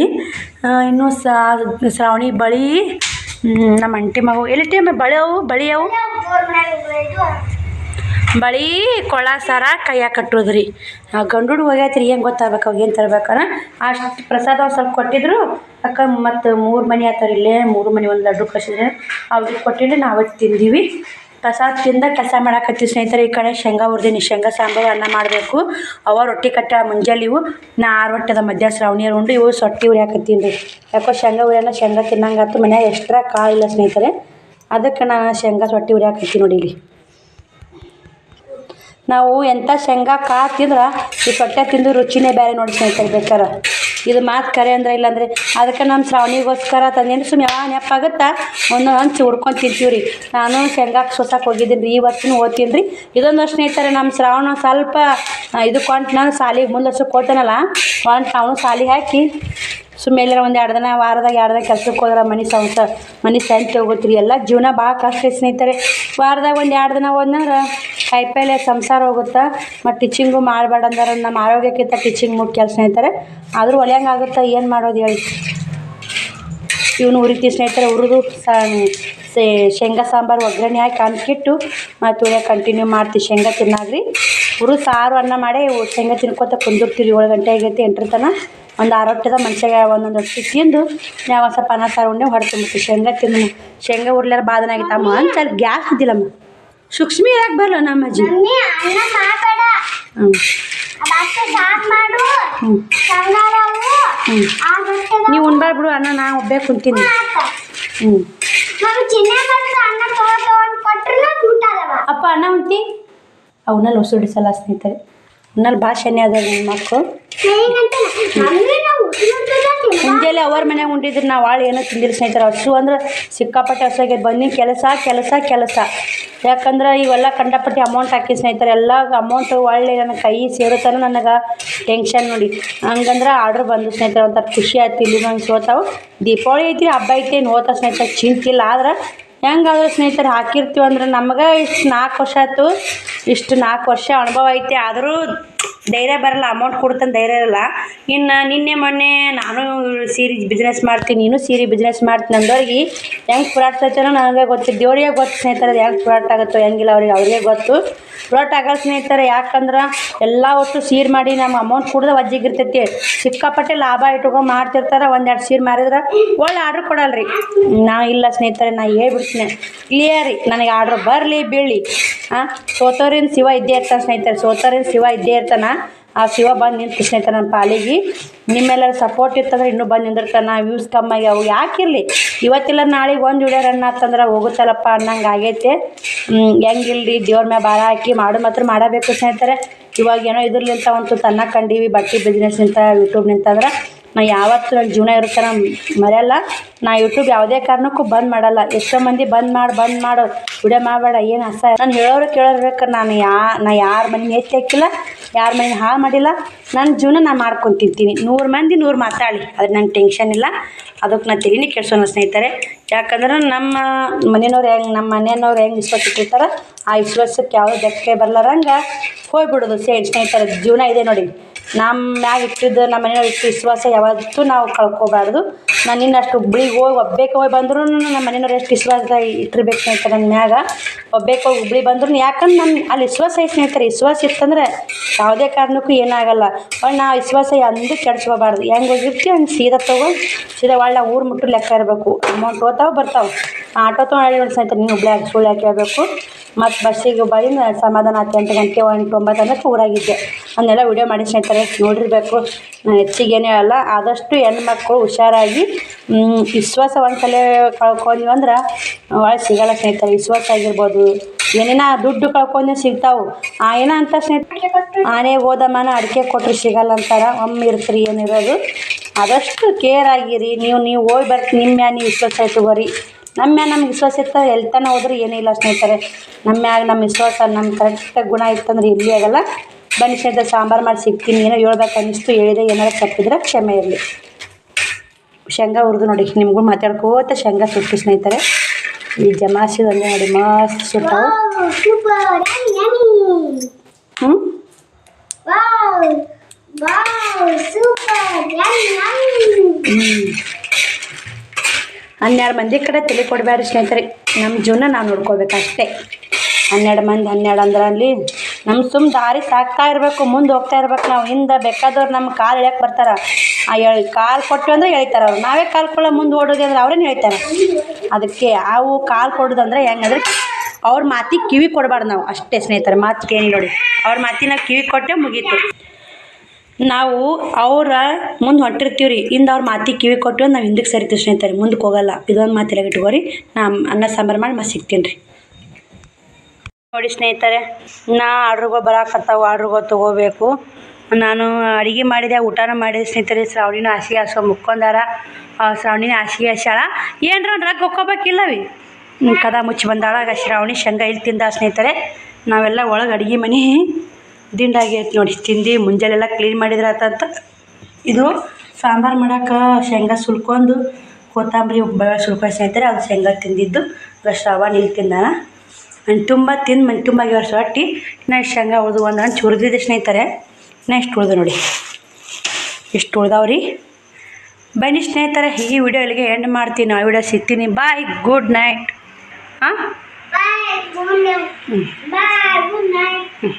ಇನ್ನೂ ಶ್ರಾವಣಿ ಬಳಿ ನಮ್ಮ ಅಂಟಿ ಮಗು ಎಲ್ಲಿ ಟೈಮ್ ಬಳಿ ಅವು ಬಳಿ ಕೊಳ ಸರ ಕೈಯಾಗ ಕಟ್ಟೋದು ರೀ ಗಂಡು ಹೋಗೈತೆ ರೀ ಏನು ಗೊತ್ತಾಗ್ಬೇಕು ಅವಾಗ ಏನು ತರ್ಬೇಕಾರ ಅಷ್ಟು ಪ್ರಸಾದ ಒಂದು ಸ್ವಲ್ಪ ಕೊಟ್ಟಿದ್ರು ಅಕ್ಕ ಮತ್ತು 3 ಮನೆ ಆತಾರೆ ಇಲ್ಲೇ 3 ಮನೆ ಒಂದು ಲಡ್ಡು ಕಳಿಸಿದ್ರೆ ಅವ್ರಿಗೆ ಕೊಟ್ಟಿದ್ದು ನಾವೇ ತಿಂದೀವಿ ಪ್ರಸಾದ ತಿಂದ ಕೆಲಸ ಮಾಡಾಕತ್ತೀವಿ ಸ್ನೇಹಿತರೆ ಈ ಕಡೆ ಶೇಂಗಾ ಹುರಿದೀನಿ ಶೇಂಗಾ ಸಾಂಬಾರು ಅನ್ನ ಮಾಡಬೇಕು ಅವ ರೊಟ್ಟಿ ಕಟ್ಟ ಮುಂಜಾನೆ ಇವು ನಾ 6 ರೊಟ್ಟಿ ಅದ ಮಧ್ಯಾಹ್ನ ಶ್ರಾವಣಿಯರು ಉಂಡು ಇವು ಸೊಟ್ಟಿ ಉರಿ ಹಾಕತ್ತೀನಿ ರೀ ಯಾಕೋ ಶೇಂಗಾ ತಿನ್ನಂಗೆ ಆಯ್ತು ಮನ್ಯಾಗ ಎಕ್ಸ್ಟ್ರಾ ಕಾಳಿಲ್ಲ ಸ್ನೇಹಿತರೆ ಅದಕ್ಕೆ ನಾನು ಶೇಂಗಾ ಸೊಟ್ಟಿ ಉರಿ ಹಾಕತ್ತೀನಿ ನೋಡಿ ಇಲ್ಲಿ ನಾವು ಎಂಥ ಶೇಂಗಾ ಕಾಳು ತಿಂದ್ರೆ ಈ ಸೊಟ್ಟೆ ತಿಂದು ರುಚಿನೇ ಬೇರೆ ನೋಡಿ ಸ್ನೇಹಿತರೆ ಬೇಕಾರೆ ಇದು ಮಾತು ಕರೆ ಅಂದ್ರೆ ಇಲ್ಲಾಂದರೆ ಅದಕ್ಕೆ ನಮ್ಮ ಶ್ರಾವಣಿಗೋಸ್ಕರ ತಂದೇನು ಸುಮ್ಮನೆ ಯಾವ ನೆನಪಾಗುತ್ತಾ ಒಂದು ಹಂಚಿ ಹುಡ್ಕೊಂಡು ತಿಂತೀವಿ ರೀ ನಾನು ಶೇಂಗಾಕ್ಕೆ ಸೊಸಕ್ಕೆ ಹೋಗಿದ್ದೀನಿ ರೀ ಈ ವರ್ಷನೂ ಓದ್ತೀನಿ ರೀ ಇದೊಂದು ಸ್ನೇಹಿತರೆ ನಮ್ಮ ಶ್ರಾವಣ ಸ್ವಲ್ಪ ಇದು ಕೊಂಟು ನಾನು ಸಾಲಿಗೆ ಮುಂದೆ ವರ್ಷಕ್ಕೆ ಕೊಡ್ತೇನಲ್ಲ ಕೊಂಟು ಅವನು ಸಾಲಿಗೆ ಹಾಕಿ ಸುಮ್ಮನೆ ಒಂದು 2 ದಿನ ವಾರದಾಗ 2 ದಿನ ಕೆಲ್ಸಕ್ಕೆ ಹೋದ್ರೆ ಮನೆ ಸಂತೆ ಹೋಗುತ್ತೆ ಎಲ್ಲ ಜೀವನ ಭಾಳ ಕಷ್ಟ ಐತೆ ಸ್ನೇಹಿತರೆ ವಾರದಾಗ ಒಂದು 2 ದಿನ ಹೋದ್ನಂದ್ರೆ ಕಾಯಿಪಲ್ಲೆ ಸಂಸಾರ ಹೋಗುತ್ತೆ ಮತ್ತು ಟೀಚಿಂಗು ಮಾಡಬೇಡ ಅಂದ್ರೆ ನಮ್ಮ ಆರೋಗ್ಯಕ್ಕಿಂತ ಟೀಚಿಂಗ್ ಮುಖ್ಯ ಸ್ನೇಹಿತರೆ ಆದರೂ ಒಲೆಯಂಗೆ ಆಗುತ್ತೆ ಏನು ಮಾಡೋದು ಹೇಳಿ ಇವನು ಉರಿತೀವಿ ಸ್ನೇಹಿತರೆ ಹುರಿದು ಶೇಂಗಾ ಸಾಂಬಾರು ಒಗ್ಗರಣೆ ಹಾಕಿ ಅಂದ್ಕಿಟ್ಟು ಮತ್ತು ಉಳಿಯ ಕಂಟಿನ್ಯೂ ಮಾಡ್ತೀವಿ ಶೇಂಗಾ ತಿನ್ನಾಗ್ರಿ ಹುರಿದು ಸಾರು ಅನ್ನ ಮಾಡಿ ಶೇಂಗಾ ತಿನ್ಕೋತ ಕುಂದಿರ್ತೀವಿ 7 ಗಂಟೆ ಆಗೈತಿ 8 ತನಕ ಒಂದು 6 ರೊಟ್ಟಿದ ಮನುಷ್ಯಾಗ ಒಂದೊಂದು ರೊಟ್ಟಿ ತಿಂದು ನಾವು ಒಂದು ಸ್ವಲ್ಪ ಅನ್ನ ಸಾರು ಉಂಡೆ ಹೊಡೆ ತುಂಬಿಡ್ತೀವಿ ಶೇಂಗಾ ಉರ್ಲಾರ ಬಾದನಾಗಿತ್ತಮ್ಮ ಅಂತ ಗ್ಯಾಸ್ ಇದ್ದಿಲ್ಲಮ್ಮ ಸೂಕ್ಷ್ಮ ಇರಕ್ಕೆ ಬರಲ್ಲ ನಮ್ಮ ಅಜ್ಜಿ ನೀವು ಉಣ್ಬಾರ್ದು ಬಿಡು ಅನ್ನ ನಾ ಒಬ್ಬೇ ಕುಂತೀನಿ ಅಪ್ಪ ಅನ್ನ ಉಂಟಿ ಅವನಲ್ಲಿ ಹೊಸಡಿಸಲ್ಲ ಸ್ನೇಹಿತರೆ ಅವನಲ್ಲಿ ಭಾಳ ಶನಿ ಅದ ನನ್ನ ಮಕ್ಕಳು ಮುಂಜಾನೆ ಅವ್ರ ಮನ್ಯಾಗ ಉಂಡಿದ್ರು ನಾವು ಭಾಳ ಏನೋ ತಿಂದಿಲ್ಲ ಸ್ನೇಹಿತರೆ ಹಸು ಅಂದ್ರೆ ಸಿಕ್ಕಾಪಟ್ಟೆ ಹಸುಗೆ ಬನ್ನಿ ಕೆಲಸ ಯಾಕಂದ್ರೆ ಇವೆಲ್ಲ ಕಂಡಪಟ್ಟಿ ಅಮೌಂಟ್ ಹಾಕಿ ಸ್ನೇಹಿತರೆ ಎಲ್ಲ ಅಮೌಂಟ್ ಒಳ್ಳೆ ನನ್ನ ಕೈ ಸೇರುತ್ತಾನೆ ನನಗೆ ಟೆನ್ಷನ್ ನೋಡಿ ಹಂಗಂದ್ರೆ ಆರ್ಡ್ರ್ ಬಂದು ಸ್ನೇಹಿತರೆ ಒಂಥರ ಖುಷಿ ಆಯ್ತು ಇಲ್ಲಿ ನಂಗೆ ಸೋತಾವು ದೀಪಾವಳಿ ಐತಿ ಹಬ್ಬ ಐತಿ ಏನು ಹೋತ ಸ್ನೇಹಿತರೆ ಚಿಂತಿಲ್ಲ ಆದ್ರೆ ಹೆಂಗಾದ್ರೆ ಸ್ನೇಹಿತರೆ ಹಾಕಿರ್ತೀವಿ ಅಂದ್ರೆ ನಮಗೆ ಇಷ್ಟು 4 ವರ್ಷ ಆಯ್ತು 4 ವರ್ಷ ಅನುಭವ ಐತಿ ಆದರೂ ಧೈರ್ಯ ಬರಲ್ಲ, ಅಮೌಂಟ್ ಕೊಡ್ತಾನೆ ಧೈರ್ಯ ಇರಲ್ಲ. ಇನ್ನು ನಿನ್ನೆ ಮೊನ್ನೆ ನಾನು ಸೀರೆ ಬಿಸ್ನೆಸ್ ಮಾಡ್ತೀನಿ, ನೀನು ಸೀರೆ ಬಿಸ್ನೆಸ್ ಮಾಡ್ತೀನಿ ಅಂದವ್ರಿಗೆ ಹೆಂಗೆ ಫ್ರಾಟ್ ಆಗ್ತಾನೋ ನನಗೆ ಗೊತ್ತಿದ್ದು, ದೇವ್ರಿಗೆ ಗೊತ್ತು ಸ್ನೇಹಿತರೆ ಅದು ಹೆಂಗೆ ಫ್ರಾಟ್ ಆಗುತ್ತೋ ಹೆಂಗಿಲ್ಲ ಅವ್ರಿಗೆ ಗೊತ್ತು. ಫ್ರಾಟ್ ಆಗಲ್ಲ ಸ್ನೇಹಿತರೆ, ಯಾಕಂದ್ರೆ ಎಲ್ಲ ಒಟ್ಟು ಸೀರೆ ಮಾಡಿ ನಮ್ಮ ಅಮೌಂಟ್ ಕೊಡ್ದೆ ವಜ್ಜಿಗಿರ್ತೈತಿ. ಸಿಕ್ಕಾಪಟ್ಟೆ ಲಾಭ ಇಟ್ಕೊಂಡು ಮಾಡ್ತಿರ್ತಾರೆ. ಒಂದೆರಡು ಸೀರೆ ಮಾರಿದ್ರೆ ಒಳ್ಳೆ ಆರ್ಡ್ರ್ ಕೊಡಲ್ರಿ. ನಾ ಇಲ್ಲ ಸ್ನೇಹಿತರೆ, ನಾ ಹೇಳ್ಬಿಡ್ತೀನಿ ಕ್ಲಿಯರ್ ರೀ, ನನಗೆ ಆರ್ಡ್ರ್ ಬರಲಿ ಬೀಳಲಿ. ಸೋತೋರಿನ ಶಿವ ಇದ್ದೇ ಇರ್ತಾನೆ ಸ್ನೇಹಿತರೆ, ಸೋತೋರಿನ ಶಿವ ಇದ್ದೇ ಇರ್ತಾನೆ. ಆ ಶಿವ ಬಂದು ನಿಂತು ಸ್ನೇಹಿತರೆ ನನ್ನ ಪಾಲಿಗೆ. ನಿಮ್ಮೆಲ್ಲರ ಸಪೋರ್ಟ್ ಇರ್ತಂದ್ರೆ ಇನ್ನೂ ಬಂದು ನಿಂದಿರ್ತಾನೆ. ವ್ಯೂಸ್ ಕಮ್ಮಾಗಿ ಅವು ಯಾಕಿರಲಿ, ಇವತ್ತಿಲ್ಲ ನಾಳೆಗೆ ಒಂದು ವಿಡಿಯೋ ರನ್ ಆತಂದ್ರೆ ಹೋಗುತ್ತಲ್ಲಪ್ಪ ಅನ್ನಂಗೆ ಆಗೈತೆ. ಹೆಂಗಿಲ್ರಿ, ದೇವ್ರ ಮ್ಯಾಗ ಭಾರ ಹಾಕಿ ಮಾಡು ಮಾತ್ರ ಮಾಡಬೇಕು ಸ್ನೇಹಿತರೆ. ಇವಾಗ ಏನೋ ಇದ್ರಲಿಂತ ಒಂದು ತನ್ನ ಕಂಡೀವಿ ಬಟ್ಟೆ ಬಿಸ್ನೆಸ್ನಿಂತ ಯೂಟ್ಯೂಬ್ನಿಂತಂದ್ರೆ ನಾ ಯಾವತ್ತೂ ನನ್ನ ಜೀವನ ಇರುತ್ತೆ ನಾನು ಮರೆಯಲ್ಲ. ನಾ ಯೂಟ್ಯೂಬ್ ಯಾವುದೇ ಕಾರಣಕ್ಕೂ ಬಂದ್ ಮಾಡಲ್ಲ. ಎಷ್ಟೋ ಮಂದಿ ಬಂದ್ ಮಾಡು ವಿಡಿಯೋ ಮಾಡಬೇಡ ಏನು ನಾನು ಹೇಳೋರು ಕೇಳೋರ್ಬೇಕು. ನಾ ಯಾರ ಮನೆ ಹೆಚ್ಚು ಹಾಕಿಲ್ಲ, ಯಾರ ಮನೆ ಹಾಳು ಮಾಡಿಲ್ಲ. ನನ್ನ ಜೀವನ ನಾನು ಮಾಡ್ಕೊಂಡು ತಿಂತೀನಿ. 100 ಮಂದಿ 100 ಮಾತಾಡಿ, ಅದ್ರ ನಂಗೆ ಟೆನ್ಷನ್ ಇಲ್ಲ. ಅದಕ್ಕೆ ನಾನು ತಲೆನೇ ಕೆಡ್ಸೋಣ ಸ್ನೇಹಿತರೆ. ಯಾಕಂದ್ರೆ ನಮ್ಮ ಮನೆಯವ್ರು ಹೆಂಗೆ ವಿಶ್ವಾಸಿಟ್ಟಿರ್ತಾರೆ ಆ ವಿಶ್ವಾಸಕ್ಕೆ ಯಾವುದೇ ಧಕ್ಕೆ ಬರ್ಲಾರಂಗೆ ಹೋಗ್ಬಿಡೋದು ಸ್ನೇಹಿತರೆ. ಜೀವನ ಇದೆ ನೋಡಿ, ನಮ್ಮ ಮ್ಯಾಗ ಇಟ್ಟಿದ್ದು ನಮ್ಮ ಮನೆಯವ್ರು ಇಟ್ಟು ವಿಶ್ವಾಸ ಯಾವತ್ತೂ ನಾವು ಕಳ್ಕೊಬಾರ್ದು. ನಾನು ಇನ್ನಷ್ಟು ಹುಬ್ಳಿಗೆ ಹೋಗಿ ಬಂದರೂ ನಮ್ಮ ಮನೆಯವ್ರು ಎಷ್ಟು ವಿಶ್ವಾಸ ಇಟ್ಟಿರ್ಬೇಕು ಸ್ನೇಹಿತರೆ ನನ್ನ ಮ್ಯಾಗ. ಹೋಗಿ ಹುಬ್ಳಿ ಬಂದ್ರು ಯಾಕಂದ್ರೆ ನನ್ನ ಅಲ್ಲಿ ವಿಶ್ವಾಸ ಐತೆ ಸ್ನೇಹಿತರೆ. ವಿಶ್ವಾಸ ಇತ್ತಂದ್ರೆ ಯಾವುದೇ ಕಾರಣಕ್ಕೂ ಏನಾಗಲ್ಲ. ನಾ ವಿಶ್ವಾಸ ಅಂದು ಕೆಡ್ಸ್ಕೋಬಾರ್ದು. ಹೆಂಗೆ ಹೋಗಿರ್ತೀವಿ ಹಂಗೆ ಸೀದಾ ಒಳ್ಳೆ ಊರು ಮುಟ್ಟು ಲೆಕ್ಕ ಇರಬೇಕು. ಅಮೌಂಟ್ ಬರ್ತಾವೆ ಆಟೋ ತೊಗೊಂಡು ಸ್ನೇಹಿತರೆ. ನೀನು ಹುಬ್ಳ್ಯಾಗ ಸುಳ್ಳು ಯಾಕೆ ಹೇಳ್ಬೇಕು. ಮತ್ತು ಬಸ್ಸಿಗೆ ಬಂದು ಸಮಾಧಾನ 8 ಗಂಟೆ 9 ಅನ್ನೋಕ್ಕೆ ಊರಾಗಿದ್ದೆ. ಅದನ್ನೆಲ್ಲ ವಿಡಿಯೋ ಮಾಡಿ ಸ್ನೇಹಿತರೆ ನೋಡಿರಬೇಕು. ನಾನು ಹೆಚ್ಚಿಗೆ ಏನೇ ಅಲ್ಲ, ಆದಷ್ಟು ಹೆಣ್ಮಕ್ಳು ಹುಷಾರಾಗಿ ವಿಶ್ವಾಸ ಒಂದ್ಸಲ ಕಳ್ಕೊಂಡ್ವಿ ಅಂದ್ರೆ ಒಳಗೆ ಸಿಗಲ್ಲ ಸ್ನೇಹಿತರೆ. ವಿಶ್ವಾಸ ಆಗಿರ್ಬೋದು, ಏನೇನ ದುಡ್ಡು ಕಳ್ಕೊಂಡು ಸಿಗ್ತಾವೆ. ಏನೋ ಅಂತ ಸ್ನೇಹಿತರೆ, ಆನೆಗೆ ಹೋದಮ್ಮನ ಅಡಿಕೆ ಕೊಟ್ಟರು ಸಿಗಲ್ಲ ಅಂತಾರೆ. ಒಮ್ಮೆ ಇರ್ತೀರಿ ಏನಿರೋದು. ಆದಷ್ಟು ಕೇರ್ ಆಗಿರಿ. ನೀವು ಹೋಗಿ ಬರ್ತೀವಿ, ನಿಮ್ಮ ಮ್ಯಾಗ ನೀವು ವಿಶ್ವಾಸ ಇಟ್ಕೋರಿ. ನಮ್ಗೆ ವಿಶ್ವಾಸ ಇರ್ತಾರೆ ಎಲ್ಲಿ ತನಕ ಹೋದ್ರೆ ಏನೂ ಇಲ್ಲ ಸ್ನೇಹಿತರೆ. ನಮ್ಮ ವಿಶ್ವಾಸ ನಮ್ಮ ಕರೆಕ್ಟಾಗಿ ಗುಣ ಇತ್ತಂದ್ರೆ ಇಲ್ಲಿ ಆಗಲ್ಲ. ಬನ್ನಿ ಸ್ನೇಹಿತರೆ, ಸಾಂಬಾರು ಮಾಡಿ ಸಿಗ್ತೀನಿ. ಏನೋ ಹೇಳ್ಬೇಕು ಅನ್ನಿಸ್ತು, ಹೇಳಿದೆ. ಏನಾರು ತಪ್ಪಿದ್ರೆ ಕ್ಷಮೆ ಇರಲಿ. ಶೇಂಗಾ ಹುರಿದು ನೋಡಿ, ನಿಮಗೂ ಮಾತಾಡ್ಕೋತ ಶೇಂಗಾ ಸುಟ್ಟು ಸ್ನೇಹಿತರೆ. ಈ ಜಮಾಸಿದ ಒಂದೇ ನೋಡಿ ಮಸ್ತ್ ಸುಟ್ಟಾವು. ಹನ್ನೆರಡು ಮಂದಿ ಕಡೆ ತಲೆ ಕೊಡಬೇಡ್ರಿ ಸ್ನೇಹಿತರೆ. ನಮ್ಮ ಜೀವನ ನಾವು ನೋಡ್ಕೋಬೇಕು ಅಷ್ಟೇ. 12 ಮಂದಿ ಅಂದ್ರೆ ಅಲ್ಲಿ ನಮ್ಮ ದಾರಿ ಸಾಕ್ತಾ ಇರಬೇಕು, ಮುಂದೆ ಹೋಗ್ತಾ ಇರ್ಬೇಕು. ನಾವು ಹಿಂದೆ ಬೇಕಾದವ್ರು ನಮ್ಮ ಕಾಲು ಎಳ್ಯಕ್ಕೆ ಬರ್ತಾರೆ. ಕಾಲು ಕೊಟ್ಟು ಅಂದ್ರೆ ಎಳಿತಾರೆ ಅವ್ರು. ನಾವೇ ಕಾಲು ಕೊಳ್ಳೋ ಮುಂದೆ ಓಡೋದು ಅಂದ್ರೆ ಅವ್ರೇನು ಹೇಳ್ತಾರೆ. ಅದಕ್ಕೆ ಅವು ಕಾಲು ಕೊಡೋದಂದ್ರೆ ಹೆಂಗಂದ್ರೆ ಅವ್ರ ಮಾತಿಗೆ ಕಿವಿ ಕೊಡಬಾರ್ದು ನಾವು ಅಷ್ಟೇ ಸ್ನೇಹಿತರೆ. ಮಾತು ಕೇಳಿ ನೋಡಿ, ಅವ್ರ ಮಾತಿನ ಕಿವಿ ಕೊಟ್ಟೆ ಮುಗೀತು. ನಾವು ಅವರ ಮುಂದೆ ಹೊಂಟಿರ್ತೀವಿ ರೀ, ಇಂದ ಅವ್ರ ಮಾತಿಗೆ ಕಿವಿ ಕೊಟ್ಟು ನಾವು ಹಿಂದಕ್ಕೆ ಸರಿತೀವಿ ಸ್ನೇಹಿತರೆ, ಮುಂದಕ್ಕೆ ಹೋಗಲ್ಲ. ಇದೊಂದು ಮಾತಿಲ್ಲ ಇಟ್ಕೋರಿ. ನಾ ಅನ್ನ ಸಾಂಬಾರು ಮಾಡಿ ಮತ್ತೆ ಸಿಗ್ತೀನಿ ರೀ. ನೋಡಿ ಸ್ನೇಹಿತರೆ, ನಾ ಆರ್ಡ್ರುಗಳು ಆರ್ಡ್ರುಗಳು ತೊಗೋಬೇಕು. ನಾನು ಅಡುಗೆ ಮಾಡಿದೆ, ಊಟನ ಮಾಡಿದೆ ಸ್ನೇಹಿತರೆ. ಶ್ರಾವಣಿನ ಹಾಸಿಗೆ ಹಾಸ್ಕೊಂಡು ಮುಕ್ಕೊಂಡಾರ. ಶ್ರಾವಣಿನ ಹಾಸಿಗೆ ಹಾಸ್ಯಾಳ. ಏನರ ಒಂದು ರಗ್ ಹೊಕ್ಕೋಬೇಕಿಲ್ಲವಿ. ಕದ ಮುಚ್ಚಿ ಬಂದಾಳ. ಆಗ ಶ್ರಾವಣಿ ಶೇಂಗಾ ಇಲ್ಲಿ ತಿಂದ ಸ್ನೇಹಿತರೆ. ನಾವೆಲ್ಲ ಒಳಗೆ ಅಡುಗೆ ಮನೆ ದಿಂಡಾಗೈತೆ ನೋಡಿ. ತಿಂದು ಮುಂಜಾನೆಲ್ಲ ಕ್ಲೀನ್ ಮಾಡಿದ್ರೆ ಆತಂತ. ಇದು ಸಾಂಬಾರು ಮಾಡೋಕೆ ಶೇಂಗಾ ಸುಲ್ಕೊಂಡು ಕೊತ್ತಂಬರಿ ಬೆಳೆ ಸುಲ್ಕೊಂಡು ಸ್ನೇಹಿತರೆ. ಅದು ಶೇಂಗಾ ತಿಂದಿದ್ದು. ಶ್ರಾವಣಿ ಇಲ್ಲಿ ತಿಂದಾನ. ಮನೆ ತುಂಬ ತಿಂದು ಮನೆ ತುಂಬ ವರ್ಷ ಹೊಟ್ಟಿ. ನಾ ಶೇಂಗಾ ಉಳಿದು ಒಂದು ಹಂಚು ಹುರಿದಿದ್ದೆ ಸ್ನೇಹಿತರೆ. ನೆಕ್ಸ್ಟ್ ಉಳಿದು ನೋಡಿ ಇಷ್ಟು ಉಳ್ದಾವ್ರಿ. ಬನ್ನಿ ಸ್ನೇಹಿತರೆ, ಈ ವಿಡಿಯೋ ಇಲ್ಲಿಗೆ ಎಂಡ್ ಮಾಡ್ತೀನಿ. ಆ ವಿಡಿಯೋ ಸಿಗ್ತೀನಿ. ಬಾಯ್, ಗುಡ್ ನೈಟ್. ಹಾಂ, ಬಾಯ್, ಗುಡ್ ನೈಟ್.